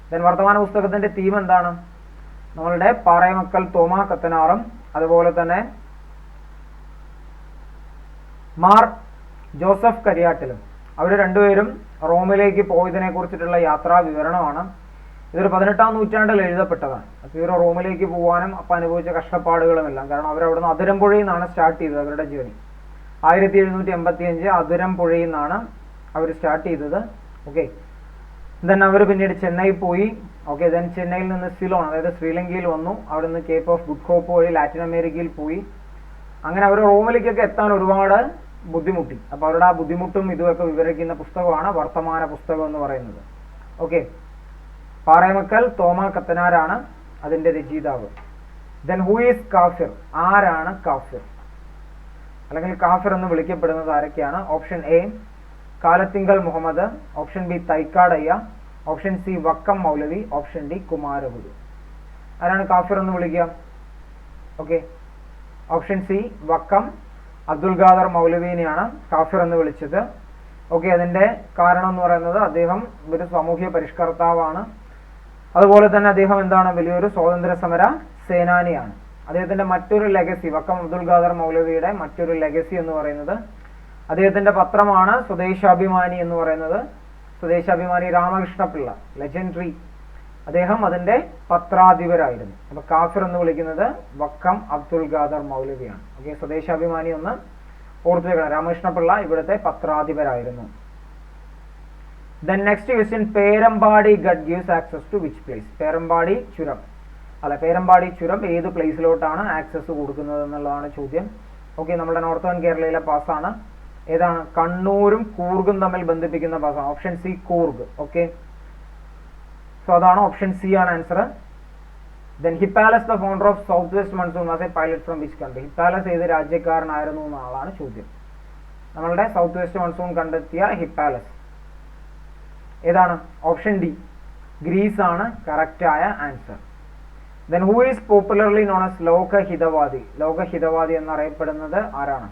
ദെൻ വർത്തമാന പുസ്തകത്തിന്റെ തീം എന്താണ്? നമ്മളുടെ പാറേമക്കൽ തോമാ കത്തനാറും അതുപോലെ തന്നെ മാർ ജോസഫ് കരിയാട്ടിലും അവർ രണ്ടുപേരും റോമിലേക്ക് പോയതിനെ കുറിച്ചിട്ടുള്ള യാത്രാ വിവരണമാണ്. ഇതൊരു 18-ാം നൂറ്റാണ്ടിൽ എഴുതപ്പെട്ടതാണ്. അപ്പോൾ ഇവർ റോമിലേക്ക് പോകാനും അപ്പം അനുഭവിച്ച കഷ്ടപ്പാടുകളുമെല്ലാം, കാരണം അവരവിടുന്ന് അതിരമ്പുഴയിൽ നിന്നാണ് സ്റ്റാർട്ട് ചെയ്തത് അവരുടെ ജേണി. 1785 അതിരമ്പുഴയിൽ നിന്നാണ് അവർ സ്റ്റാർട്ട് ചെയ്തത്. ഓക്കെ, ദെൻ അവർ പിന്നീട് ചെന്നൈ പോയി. ഓക്കെ, ദെൻ ചെന്നൈയിൽ നിന്ന് സിലോൺ, അതായത് ശ്രീലങ്കയിൽ വന്നു. അവിടെ നിന്ന് കേപ്പ് ഓഫ് ഗുഡ് ഹോപ്പ് വഴി ലാറ്റിൻ അമേരിക്കയിൽ പോയി. അങ്ങനെ അവർ റോമിലേക്കൊക്കെ എത്താൻ ഒരുപാട് ബുദ്ധിമുട്ടി. അപ്പോൾ അവരുടെ ആ ബുദ്ധിമുട്ടും ഇതുമൊക്കെ വിവരിക്കുന്ന പുസ്തകമാണ് വർത്തമാന പുസ്തകം എന്ന് പറയുന്നത്. ഓക്കെ, പാറേമക്കൽ തോമാ കത്തനാരാണ് അതിന്റെ രചയിതാവ്. ദെൻ ഹൂ ഈസ് കാഫിർ? ആരാണ് കാഫിർ, അല്ലെങ്കിൽ കാഫിർ എന്ന് വിളിക്കപ്പെടുന്നത് ആരൊക്കെയാണ്? Option A Kalathinkal Muhammad, option B Thycaud Ayya, option C Vakkom Moulavi, option D Kumaraguru. ആരാണ് കാഫിർ എന്ന് വിളിക്കുക? Okay, option C Vakkom Abdul Khader മൗലവീനെയാണ് കാഫിർ എന്ന് വിളിച്ചത്. ഓക്കെ, അതിന്റെ കാരണം എന്ന് പറയുന്നത് അദ്ദേഹം ഒരു സാമൂഹ്യ പരിഷ്കർത്താവാണ്. അതുപോലെ തന്നെ അദ്ദേഹം എന്താണ്? വലിയൊരു സ്വാതന്ത്ര്യ സമര സേനാനിയാണ്. അദ്ദേഹത്തിന്റെ മറ്റൊരു ലെഗസി, വക്കം അബ്ദുൽ ഖാദർ മൗലവിയുടെ മറ്റൊരു ലെഗസി എന്ന് പറയുന്നത് അദ്ദേഹത്തിന്റെ പത്രമാണ് സ്വദേശാഭിമാനി എന്ന് പറയുന്നത്. സ്വദേശാഭിമാനി രാമകൃഷ്ണപിള്ള, ലെജൻഡറി, അദ്ദേഹം അതിന്റെ പത്രാധിപരായിരുന്നു. അപ്പൊ കാഫിർ എന്ന് വിളിക്കുന്നത് വക്കം അബ്ദുൽ ഖാദർ മൗലവിയാണ്. ഓക്കെ, സ്വദേശാഭിമാനി ഒന്ന് ഓർത്തു വെക്കണം. രാമകൃഷ്ണപിള്ള ഇവിടുത്തെ പത്രാധിപരായിരുന്നു. Then next question, Perambadi ghat gives access to which place? Perambadi ചുരം, പേരമ്പാടി ചുരം ഏത് പ്ലേസിലോട്ടാണ് ആക്സസ് കൊടുക്കുന്നത് എന്നുള്ളതാണ് ചോദ്യം. ഓക്കെ, നമ്മുടെ നോർത്തേൺ കേരളയിലെ പാസ്സാണ്. ഏതാണ്? കണ്ണൂരും കൂർഗും തമ്മിൽ ബന്ധിപ്പിക്കുന്ന പാസ്സാണ്. Option C Coorg. Okay, so അതാണ് ഓപ്ഷൻ സി ആണ് answer. Then Hippalus the founder of south west monsoon was a pilot from which country? Hippalus ഏത് രാജ്യക്കാരനായിരുന്നു എന്നാണ് ചോദ്യം. നമ്മളുടെ സൗത്ത് വെസ്റ്റ് മൺസൂൺ കണ്ടെത്തിയ ഹിപ്പാലസ് ഏതാണ്? ഓപ്ഷൻ ഡി ഗ്രീസ് ആണ് കറക്റ്റ് ആയ answer. Then who is popularly known as Lokahitawadi? Lokahitawadi എന്നറിയപ്പെടുന്നത് ആരാണ്?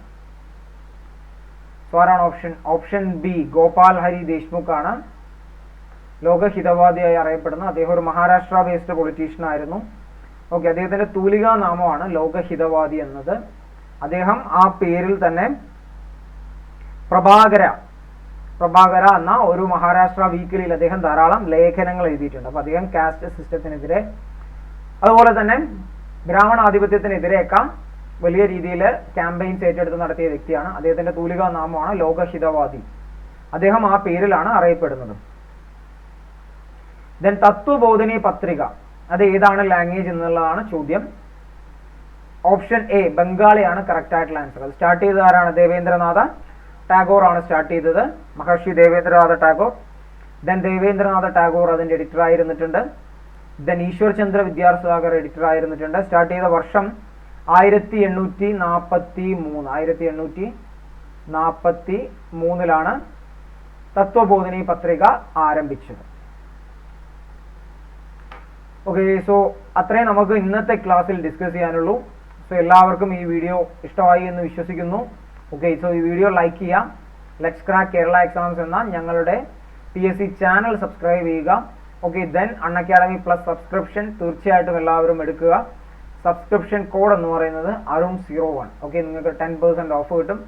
സോ ആരാണ് ഓപ്ഷൻ ബി ഗോപാൽ ഹരി ദേശ്മുഖ് ആണ് ലോകഹിതവാദിയായി അറിയപ്പെടുന്നത്. അദ്ദേഹം ഒരു മഹാരാഷ്ട്ര ബേസ്ഡ് പൊളിറ്റീഷ്യൻ ആയിരുന്നു. ഓക്കെ, അദ്ദേഹത്തിന്റെ തൂലികാ നാമമാണ് ലോകഹിതവാദി എന്നത്. അദ്ദേഹം ആ പേരിൽ തന്നെ പ്രഭാകര എന്ന ഒരു മഹാരാഷ്ട്ര വീക്കിലിയിൽ അദ്ദേഹം ധാരാളം ലേഖനങ്ങൾ എഴുതിയിട്ടുണ്ട്. അപ്പൊ അദ്ദേഹം കാസ്റ്റ് സിസ്റ്റത്തിനെതിരെ അതുപോലെ തന്നെ ബ്രാഹ്മണാധിപത്യത്തിനെതിരെയൊക്കെ വലിയ രീതിയിൽ ക്യാമ്പയിൻസ് ഏറ്റെടുത്ത് നടത്തിയ വ്യക്തിയാണ്. അദ്ദേഹത്തിന്റെ തൂലികാ നാമമാണ് ലോകഹിതവാദി. അദ്ദേഹം ആ പേരിലാണ് അറിയപ്പെടുന്നത്. ദെൻ തത്വബോധിനി പത്രിക, അത് ഏതാണ് ലാംഗ്വേജ് എന്നുള്ളതാണ് ചോദ്യം. ഓപ്ഷൻ എ ബംഗാളിയാണ് കറക്റ്റ് ആയിട്ടുള്ള ആൻസർ. അത് സ്റ്റാർട്ട് ചെയ്തത് ആരാണ്? ദേവേന്ദ്രനാഥ ടാഗോർ ആണ് സ്റ്റാർട്ട് ചെയ്തത്, മഹർഷി ദേവേന്ദ്രനാഥ ടാഗോർ. ദെൻ ദേവേന്ദ്രനാഥ ടാഗോർ അതിന്റെ എഡിറ്റർ ആയിരുന്നിട്ടുണ്ട്. ദെൻ ഈശ്വർ ചന്ദ്ര വിദ്യാസാഗർ എഡിറ്റർ ആയിരുന്നിട്ടുണ്ട്. സ്റ്റാർട്ട് ചെയ്ത വർഷം 1843 തത്വബോധിനി പത്രിക ആരംഭിച്ചത്. ഓക്കെ, സോ അത്രയും നമുക്ക് ഇന്നത്തെ ക്ലാസ്സിൽ ഡിസ്കസ് ചെയ്യാനുള്ളൂ. സോ എല്ലാവർക്കും ഈ വീഡിയോ ഇഷ്ടമായി എന്ന് വിശ്വസിക്കുന്നു. ഓക്കെ, സോ ഈ വീഡിയോ ലൈക്ക് ചെയ്യാം. ലെറ്റ്സ് ക്രാക്ക് കേരള എക്സാംസ് എന്ന ഞങ്ങളുടെ PSC ചാനൽ സബ്സ്ക്രൈബ് ചെയ്യുക. Okay, then Unacademy plus subscription തീർച്ചയായിട്ടും എല്ലാവരും എടുക്കുക. സബ്സ്ക്രിപ്ഷൻ കോഡ് എന്ന് പറയുന്നത് Arun01. ഓക്കെ, നിങ്ങൾക്ക് 10% ഓഫ് കിട്ടും.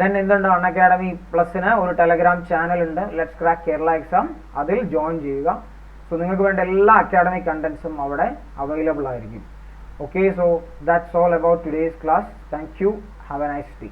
ദെൻ എന്തുണ്ട്, അൺഅക്കാഡമി പ്ലസിന് ഒരു ടെലഗ്രാം ചാനൽ ഉണ്ട്, ലെറ്റ്സ് ക്രാക്ക് കേരള എക്സാം. അതിൽ ജോയിൻ ചെയ്യുക. സോ നിങ്ങൾക്ക് വേണ്ട എല്ലാ അക്കാഡമിക് കണ്ടന്റ്സും അവിടെ അവൈലബിൾ ആയിരിക്കും. Okay, so that's all about today's class. Thank you. Have a nice day.